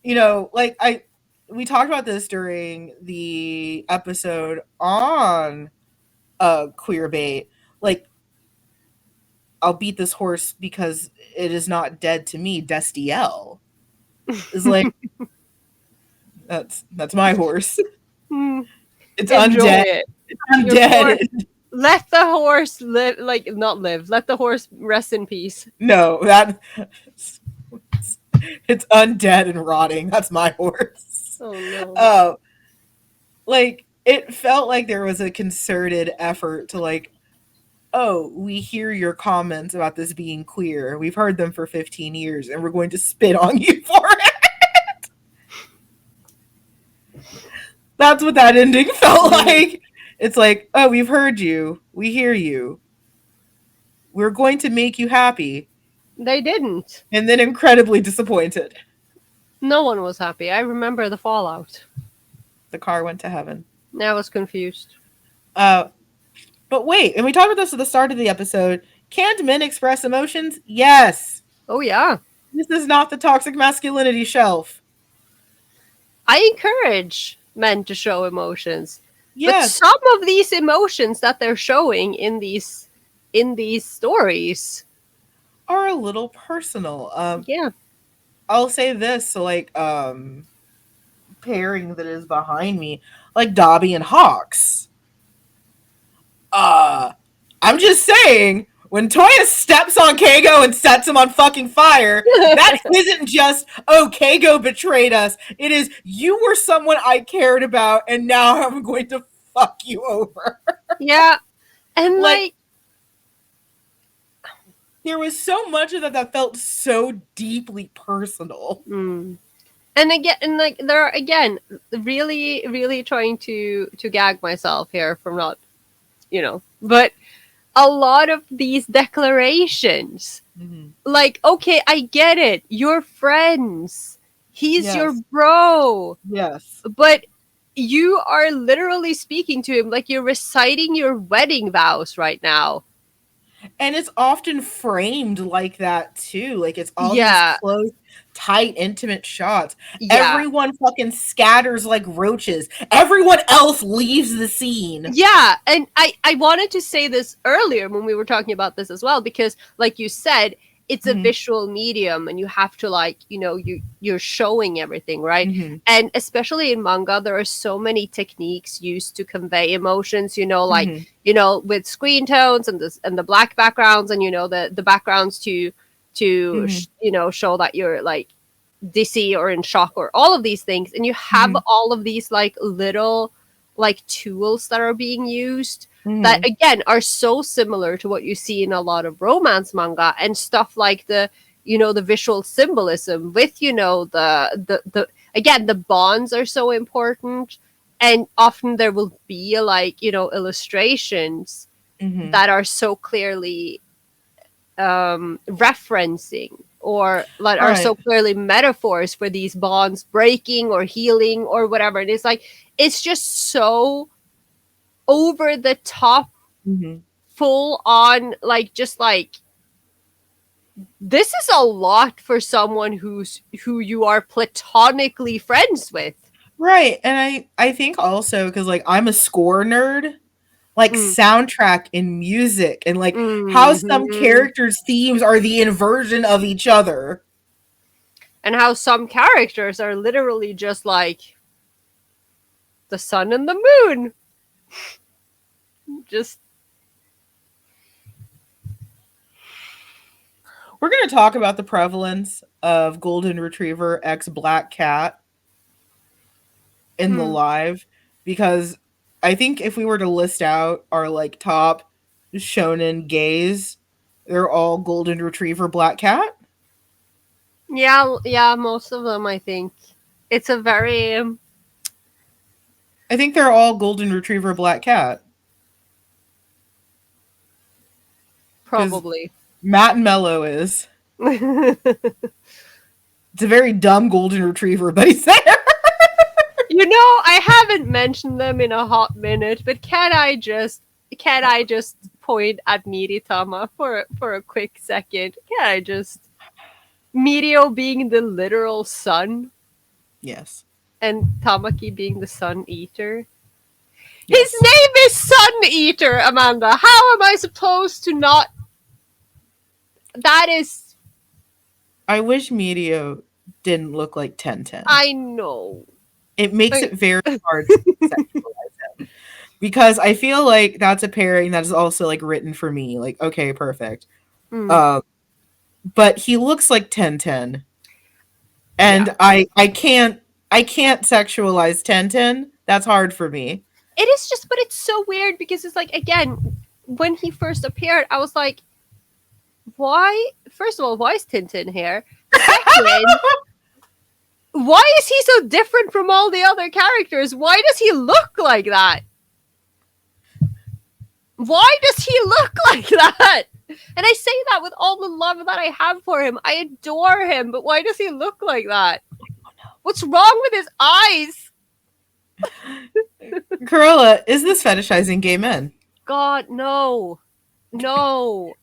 Like I we talked about this during the episode on queer bait. Like I'll beat this horse because it is not dead to me. Destiel is like that's my horse. Hmm, It's enjoy undead. it. It's Your horse, undead. let the horse live, like not live. Let the horse rest in peace. No, that it's undead and rotting. That's my horse. Oh no. Uh, like it felt like there was a concerted effort to like, oh, we hear your comments about this being queer. We've heard them for 15 years and we're going to spit on you for it. That's what that ending felt like. It's like, oh, we've heard you. We hear you. We're going to make you happy. They didn't. And then incredibly disappointed. No one was happy. I remember the fallout. The car went to heaven. I was confused. Uh, but wait, and we talked about this at the start of the episode. Can't men express emotions? Yes. Oh yeah. This is not the toxic masculinity shelf. I encourage men to show emotions. But Yes. some of these emotions that they're showing in these stories. Are a little personal. Yeah. I'll say this, so like pairing that is behind me, like Dobby and Hawks. Uh I'm just saying, when Toya steps on Kago and sets him on fucking fire, that isn't just, oh, Kago betrayed us. It is, you were someone I cared about, and now I'm going to fuck you over. Yeah. And Like, like, there was so much of that that felt so deeply personal. mm. And again, and like there are again, really, really trying to gag myself here from not, but a lot of these declarations, Mhm. like, okay, I get it, you're friends, he's your Yes. bro, Yes. but you are literally speaking to him like you're reciting your wedding vows right now. And it's often framed like that too. Like it's all these Yeah, close, tight, intimate shots. yeah, Everyone fucking scatters like roaches. Everyone else leaves the scene. yeah. And I wanted to say this earlier when we were talking about this as well, because like you said, it's a Mhm. visual medium and you have to, like, you're showing everything, right? Mhm. And especially in manga, there are so many techniques used to convey emotions, like, Mhm. with screen tones and the black backgrounds, and the backgrounds to Mhm. show that you're like dizzy or in shock, or all of these things, and you have Mhm. all of these like little like tools that are being used that Mhm. again are so similar to what you see in a lot of romance manga, and stuff like the visual symbolism with the again, the bonds are so important, and often there will be like illustrations Mhm. that are so clearly referencing, or that are so Right. clearly metaphors for these bonds breaking or healing or whatever. And it's like, it's just so over the top, Mhm. full on, like, just like, this is a lot for someone who you are platonically friends with. Right. And I think also cuz like I'm a score nerd, like Mm. soundtrack and music and like how some Hmm. characters' themes are the inversion of each other. And how some characters are literally just like the sun and the moon, just. We're going to talk about the prevalence of golden retriever x black cat in the Hmm. live because I think if we were to list out our like top shonen gays, they're all golden retriever black cat. Yeah, yeah, most of them, I think. It's a very I think they're all golden retriever black cat because probably. Matt and Mello is. You It's a very dumb golden retriever, but he's there. I haven't mentioned them in a hot minute, but can I just point at Miritama for a quick second? Can I just Mirio being the literal sun Yes. and Tamaki being the sun eater? His Yes. name is Sun Eater, Amanda. How am I supposed to not? That is, I wish Medio didn't look like 1010. I know. It makes I, it very hard to sexualize him because I feel like that's a pairing that is also like written for me. Like, okay, perfect. mm, Um, but he looks like 1010, yeah. and I can't sexualize 1010. That's hard for me. It is just, but it's so weird because it's like, again, when he first appeared, I was like, why? First of all, why is Tintin here? Second, why is he so different from all the other characters? Why does he look like that? Why does he look like that? And I say that with all the love that I have for him. I adore him, but why does he look like that? What's wrong with his eyes? Carola, is this fetishizing gay men? God, no. No.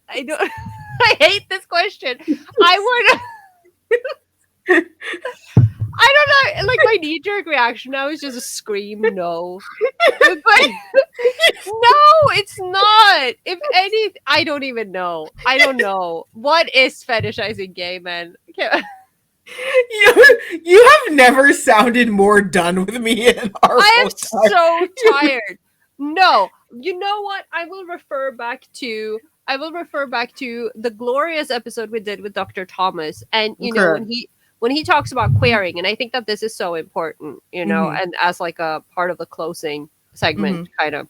I don't. I hate this question. I would. I don't know. Like, my knee jerk reaction now is just a scream no. But no, it's not. If any, I don't even know. I don't know. What is fetishizing gay men? You have never sounded more done with me in our I am whole time. so tired. No, you know what? I will refer back to the glorious episode we did with Dr. Thomas, and Okay. when he talks about queering, and I think that this is so important, Mm-hmm. and as like a part of the closing segment, Mm-hmm. kind of,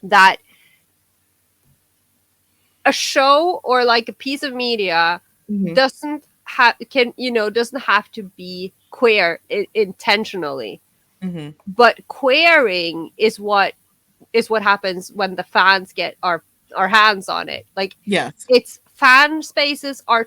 that a show or like a piece of media Mhm. doesn't have can doesn't have to be queer intentionally, Mhm. but queering is what happens when the fans get our hands on it. Like, Yes. it's fan spaces are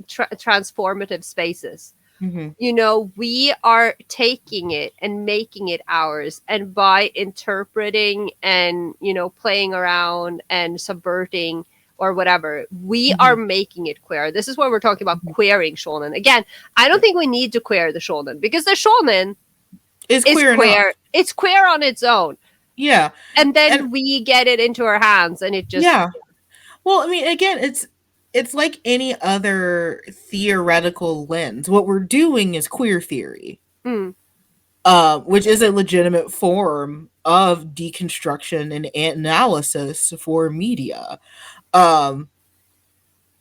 transformative spaces. Mhm. We are taking it and making it ours, and by interpreting and playing around and subverting or whatever, we are Mhm. making it queer. This is why we're talking about Mhm. queering shonen. Again, I don't Yeah. think we need to queer the shonen, because the shonen Is is queer enough. queer. It's queer on its own, Yeah. and And then we get it into our hands, and it just. yeah. Well, I mean, again, it's like any other theoretical lens. What we're doing is queer theory, Mm, which is a legitimate form of deconstruction and analysis for media. Um,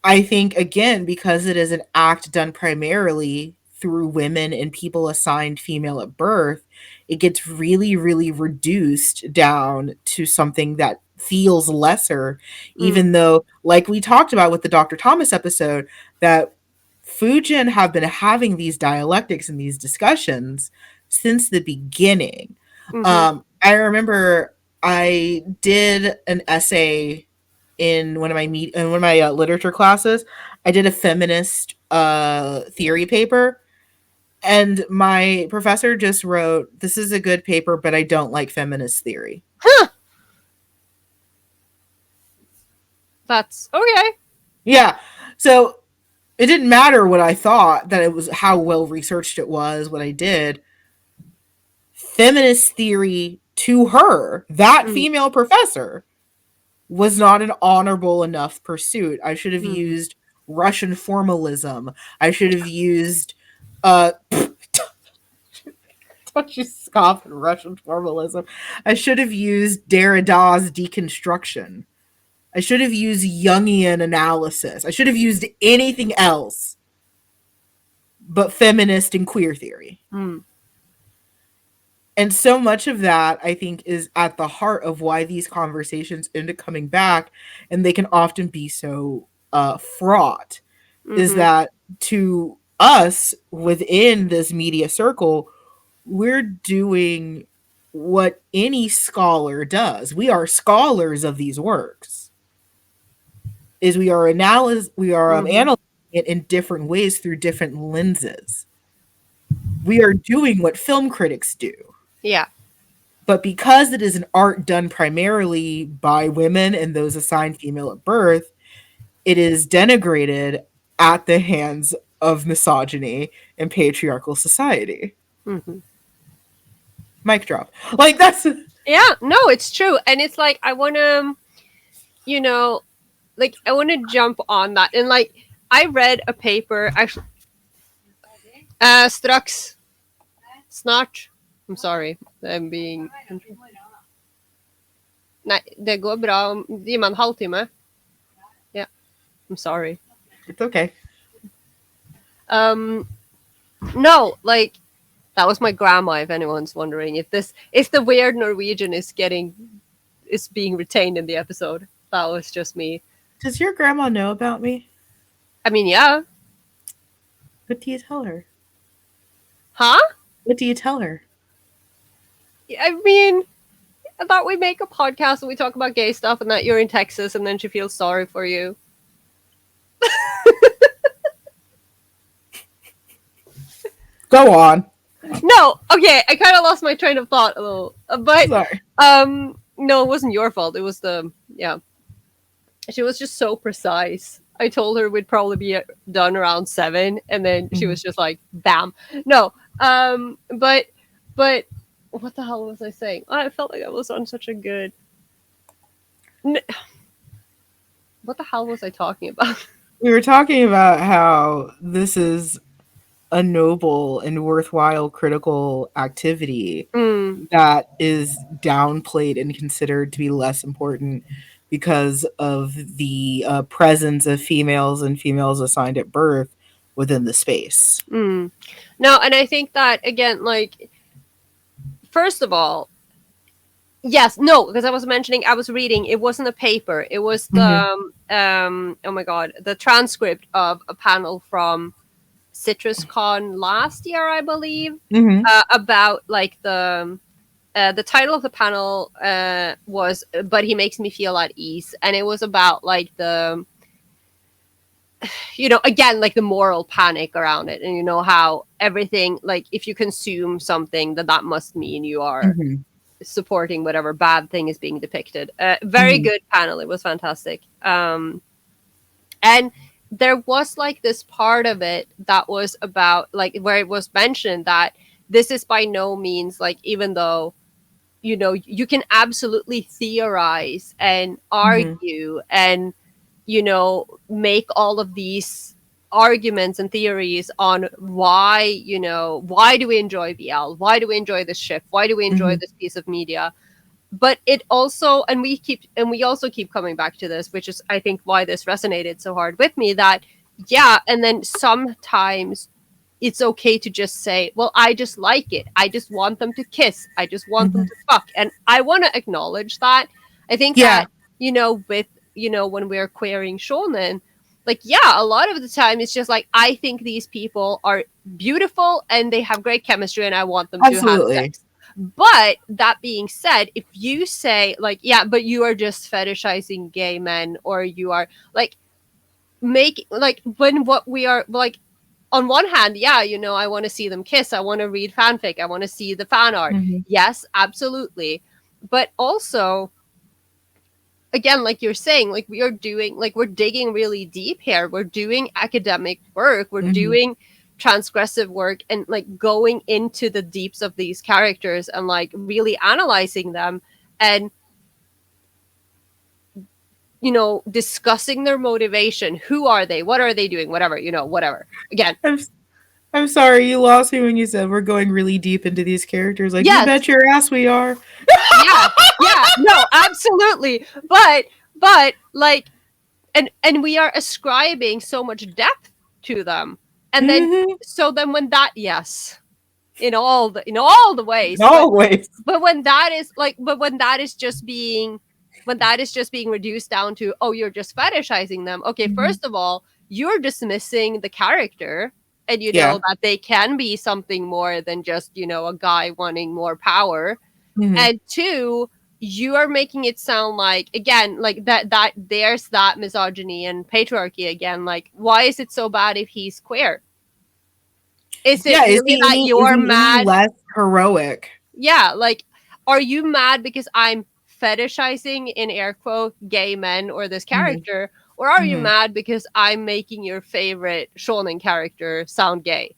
I think, again, because it is an act done primarily through women and people assigned female at birth, it gets really, really reduced down to something that feels lesser, mm, even though, like we talked about with the Dr. Thomas episode, that Fujin have been having these dialectics and these discussions since the beginning. mm-hmm, I remember I did an essay in one of my literature classes. I did a feminist theory paper, and my professor just wrote, "This is a good paper, but I don't like feminist theory." huh, that's okay. Yeah, so it didn't matter what I thought, that it was how well researched it was, what I did. Feminist theory to her, that Mm, female professor, was not an honorable enough pursuit. I should have mm. used Russian formalism. I should have used uh don't you scoff at Russian formalism. I should have used Derrida's deconstruction. I should have used Jungian analysis. I should have used anything else but feminist and queer theory. Mm, And so much of that, I think, is at the heart of why these conversations end up coming back, and they can often be so fraught. Is mhm, that to us within this media circle, we're doing what any scholar does. We are scholars of these works. Is we are mhm. analyzing it in different ways through different lenses. We are doing what film critics do. Yeah. But because it is an art done primarily by women and those assigned female at birth, it is denigrated at the hands of misogyny and patriarchal society. Mhm. Mic drop. Like that's Yeah, no, it's true. And it's like I want to, you know, like I want to jump on that. And like I read a paper actually strax snart. I'm sorry. I'm being. Nej, det går bra. Ge mig en halvtimme. Yeah, I'm sorry. it's okay. Um no, like that was my grandma, if anyone's wondering. If the weird Norwegian is being retained in the episode. That was just me. Does your grandma know about me? I mean, yeah. What do you tell her? Huh? What do you tell her? I mean, I thought we make a podcast and we talk about gay stuff and that you're in Texas and then she feels sorry for you. Go on. No, okay, I kind of lost my train of thought a little. But Sorry. no, it wasn't your fault. It was yeah. She was just so precise. I told her we'd probably be done around 7 and then she Mhm. was just like bam. No. But what the hell was I saying? I felt like I was on such a good what the hell was I talking about? We were talking about how this is a noble and worthwhile critical activity Mm, that is downplayed and considered to be less important because of the presence of females and females assigned at birth within the space. mm. No, and I think that again, like first of all, Yes, no, because I was mentioning I was reading. It wasn't a paper. It was the Mhm. oh my god, the transcript of a panel from CitrusCon last year, I believe, Mhm. about like the title of the panel was "But He Makes Me Feel at Ease," and it was about like the again like the moral panic around it, and how everything like if you consume something, that must mean you are Mhm. supporting whatever bad thing is being depicted. Very Mhm. good panel. It was fantastic. And there was like this part of it that was about like where it was mentioned that this is by no means like, even though you can absolutely theorize and Mhm. argue and make all of these arguments and theories on why do we enjoy BL, why do we enjoy this shift, why do we enjoy Mhm. this piece of media. But it also, and we also keep coming back to this, which is I think why this resonated so hard with me, that yeah, and then sometimes it's okay to just say, well, I just like it, I just want them to kiss, I just want them Mhm. to fuck, and I want to acknowledge that. I think Yeah. that with when we're querying shonen, like yeah, a lot of the time it's just like, I think these people are beautiful and they have great chemistry and I want them to have Absolutely. sex. But that being said, if you say like, yeah, but you are just fetishizing gay men, or you are like make like, when what we are like, on one hand, yeah, I want to see them kiss, I want to read fanfic, I want to see the fan art. Mhm. Yes, absolutely. But also, again, like you're saying, like we are doing, like we're digging really deep here, we're doing academic work, we're Mhm. doing transgressive work, and like going into the deeps of these characters and like really analyzing them, and discussing their motivation, who are they, what are they doing, whatever, whatever. Again, I'm s- I'm sorry you lost me when you said we're going really deep into these characters. Like you yes, bet your ass we are. yeah, yeah, no, absolutely. But like, and we are ascribing so much depth to them, and then Mhm. so then when that, yes, in all the ways, but Always. when that is like, but when that is just being, reduced down to, oh, you're just fetishizing them. Okay, Mhm. first of all, you're dismissing the character, and Yeah. that they can be something more than just a guy wanting more power. Mhm. And two, you are making it sound like, again, like that there's that misogyny and patriarchy again. Like, why is it so bad if he's queer? Is it Yeah, really that is you're he any mad? less heroic? Yeah, like, are you mad because I'm fetishizing, in air quote, gay men or this Mhm. character? Or are you Mhm. mad because I'm making your favorite shonen character sound gay?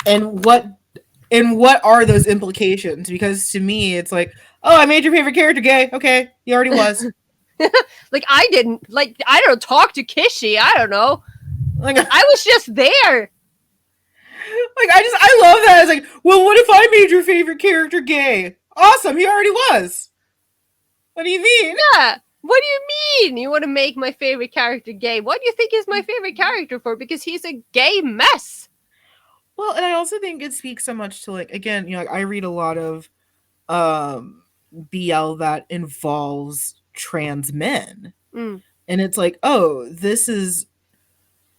And what are those implications? Because to me it's like, "Oh, I made your favorite character gay." Okay, he already was. Like, I didn't, like, I don't talk to Kishi. I don't know. Like Like, I was just there. I love that. It's like, "Well, what if I made your favorite character gay?" Awesome, he already was. What do you mean? Yeah. What do you mean? You want to make my favorite character gay? What do you think is my favorite character for? Because he's a gay mess. Well, and I also think it speaks so much to like again, like I read a lot of um BL that involves trans men. Mm, And it's like, "Oh, this is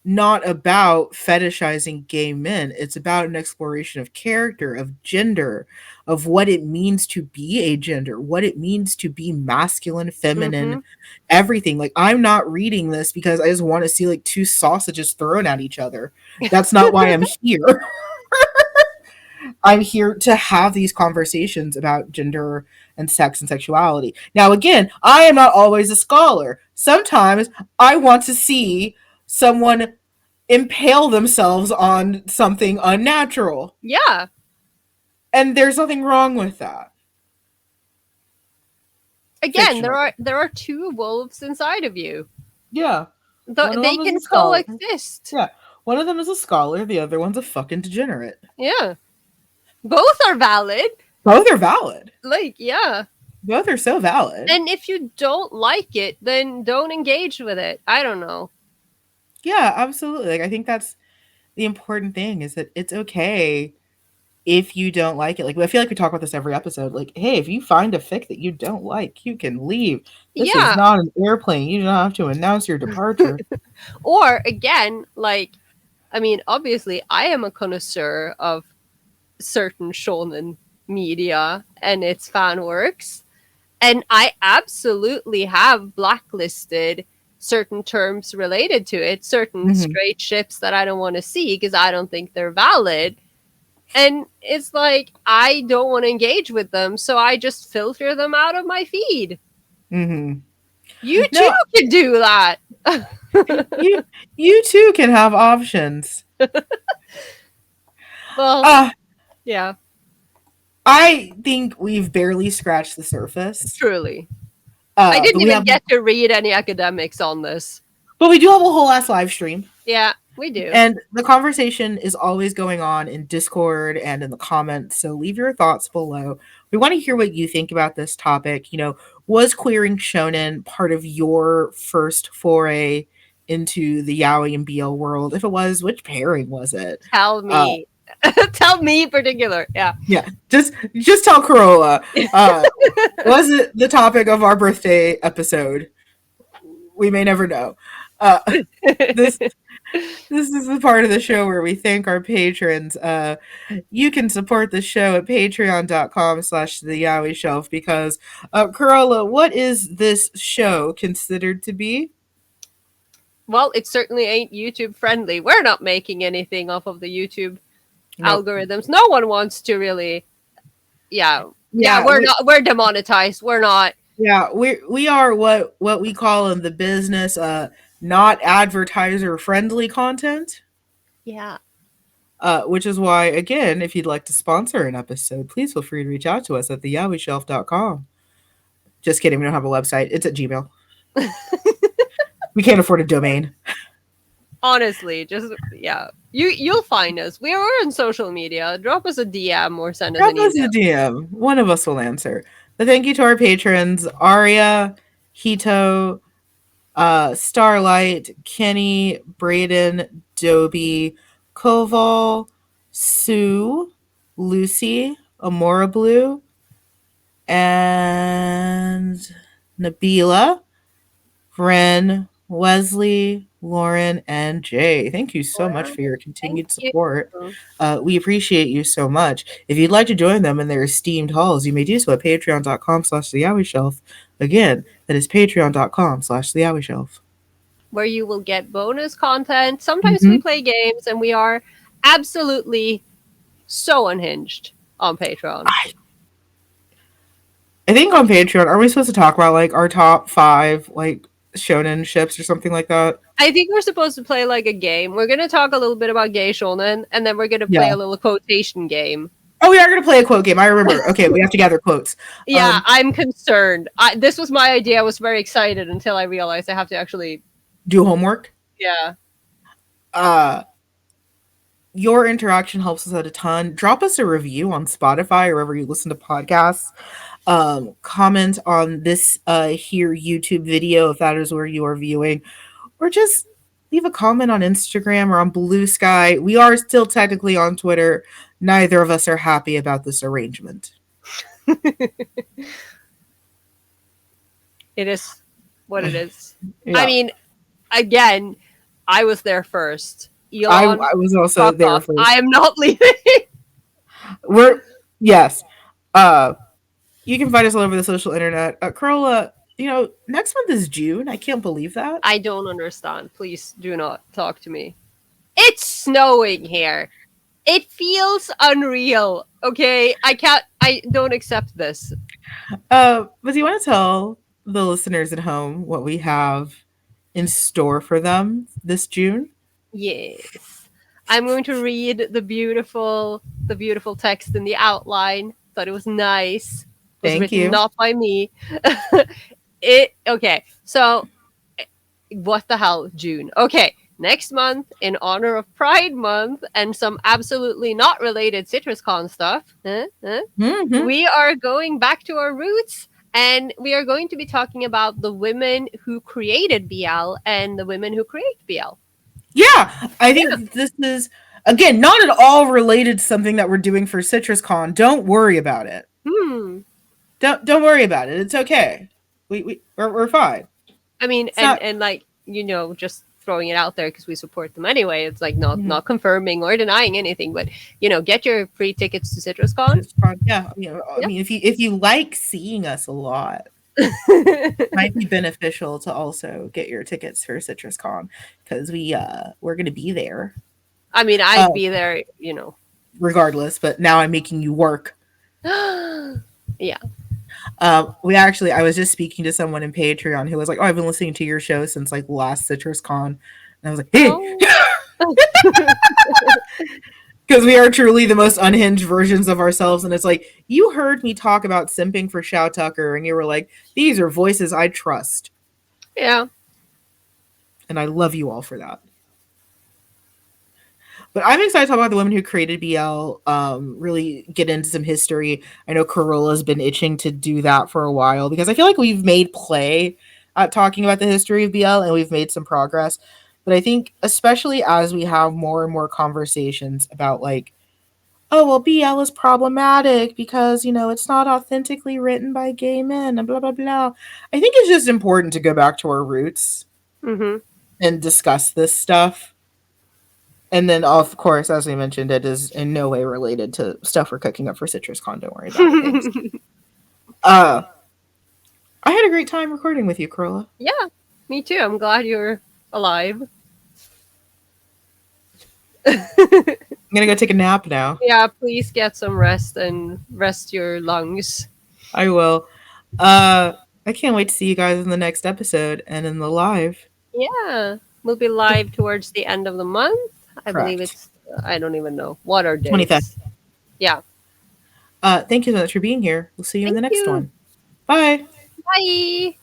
not about fetishizing gay men. It's about an exploration of character, of gender, of what it means to be a gender, what it means to be masculine, mm-hmm. feminine, everything." Like, I'm not reading this because I just want to see like two sausages thrown at each other. That's not why I'm here. I'm here to have these conversations about gender and sex and sexuality. Now, again, I am not always a scholar. Sometimes I want to see someone impale themselves on something unnatural. Yeah. And there's nothing wrong with that. Again, there Fictional. are there are two wolves inside of you. Yeah. One of They them is a can scholar. coexist. Yeah. One of them is a scholar, the other one's a fucking degenerate. Yeah. Both are valid. Both are valid. Like, yeah. Both are so valid. And if you don't like it, then don't engage with it. I don't know. Yeah, absolutely. Like I think that's the important thing is that it's okay if you don't like it, like I feel like we talk about this every episode. Like, hey, if you find a fic that you don't like, you can leave. This is Yeah. not an airplane. You don't have to announce your departure. Or again, like, I mean, obviously, I am a connoisseur of certain shonen media and its fan works, and I absolutely have blacklisted certain terms related to it, certain Hmm. straight ships that I don't want to see because I don't think they're valid. And it's like, I don't want to engage with them, so I just filter them out of my feed. Hmm. You too No, can do that. you you too can have options. Well, Uh, yeah, I think we've barely scratched the surface. truly. I But didn't we even have, get to read any academics on this. but we do have a whole ass live stream. Yeah, we do. And the conversation is always going on in Discord and in the comments. So leave your thoughts below. We want to hear what you think about this topic. Was queering shonen part of your first foray into the yaoi and BL world? If it was, which pairing was it? Tell Uh, me. Tell me in particular. Yeah. yeah, just tell Carola. Was it the topic of our birthday episode? We may never know. Uh, this This is the part of the show where we thank our patrons. You can support the show at patreon.com/slash the Yaoi Shelf because, Carola, what is this show considered to be? Well, it certainly ain't YouTube friendly. We're not making anything off of the YouTube Nope. algorithms. No one wants to really. Yeah. Yeah, Yeah, we're not. We're demonetized. We're not. we are what we call in the business not advertiser friendly content. Yeah. Which is why, again, if you'd like to sponsor an episode, please feel free to reach out to us at theyaoishelf.com. Just kidding, we don't have a website. It's at Gmail. We can't afford a domain. Honestly, just yeah. You'll find us. We're on social media. Drop us a DM or send us Drop an us a email. DM. One of us will answer. But thank you to our patrons Aria, Hito, Starlight, Kenny, Braden, Dobie, Koval, Sue, Lucy, Amora Blue, and Nabila, Ren, Wesley, Lauren, and Jay. Thank you so much Well, for your thank continued you. support. We appreciate you so much. If you'd like to join them in their esteemed halls, you may do so at patreon.com/slash the Yaoi Shelf. Again, that is patreon.com/slash the Yaoi Shelf. Where you will get bonus content. Sometimes we Mm-hmm. play games, and we are absolutely so unhinged on Patreon. I think on Patreon, are we supposed to talk about like our top 5 like shonen ships or something like that? I think we're supposed to play like a game. We're gonna talk a little bit about gay shonen, and then we're gonna play Yeah. a little quotation game. Oh, we are going to play a quote game. I remember. Okay, we have to gather quotes. Yeah, I'm concerned. This was my idea. I was very excited until I realized I have to actually. Do homework. Yeah. Uh, your interaction helps us out a ton. Drop us a review on Spotify or wherever you listen to podcasts. Comment on this here YouTube video if that is where you are viewing, or just leave a comment on Instagram or on Blue Sky. We are still technically on Twitter. Neither of us are happy about this arrangement. It is what it is. Yeah. I mean, again, I was there first. I Elon, was also fuck there off. first. I am not leaving. We're yes. Uh, you can find us all over the social internet. Carola, next month is June. I can't believe that. I don't understand. Please do not talk to me. It's snowing here. It feels unreal. Okay, I can't. I don't accept this. But do you want to tell the listeners at home what we have in store for them this June? Yes. I'm going to read the beautiful text in the outline. Thought it was nice. It was Thank written you. not by me. Okay. So what the hell, June? Okay. Next month, in honor of Pride Month and some absolutely not related CitrusCon stuff, Mm-hmm. we are going back to our roots, and we are going to be talking about the women who created BL and the women who create BL. Yeah, I think this is Again, not at all related to something that we're doing for CitrusCon. Don't worry about it. Hmm. Don't worry about it. It's okay. We're fine. I mean, It's not. and like, just throwing it out there because we support them anyway. It's like Mhm. not confirming or denying anything, but get your free tickets to CitrusCon. Yeah, Yeah. if you like seeing us a lot, might be beneficial to also get your tickets for CitrusCon because we're gonna be there I mean, uh, I'd be there. regardless. But now I'm making you work. Yeah. We actually, I was just speaking to someone in Patreon who was like, "Oh, I've been listening to your show since like last CitrusCon," and I was like, "Hey." Oh. Because we are truly the most unhinged versions of ourselves. And it's like, you heard me talk about simping for Shao Tucker, and you were like, these are voices I trust. Yeah. And I love you all for that. But I'm excited to talk about the women who created BL, really get into some history. I know Carola's been itching to do that for a while because I feel like we've made play at talking about the history of BL and we've made some progress. But I think, especially as we have more and more conversations about, like, oh, well, BL is problematic because, it's not authentically written by gay men and blah, blah, blah. I think it's just important to go back to our roots Mm-hmm. and discuss this stuff. And then, of course, as we mentioned, it is in no way related to stuff we're cooking up for CitrusCon. Don't worry about it. Thanks. Uh, I had a great time recording with you, Carola. Yeah, me too. I'm glad you're alive. I'm gonna go take a nap now. Yeah, please get some rest and rest your lungs. I will. Uh, I can't wait to see you guys in the next episode and in the live. Yeah, we'll be live towards the end of the month. I believe Correct. it's, I don't even know. What are 25th. dates? Yeah. Thank you so much for being here. We'll see you in Thank the next you. one. Bye. Bye.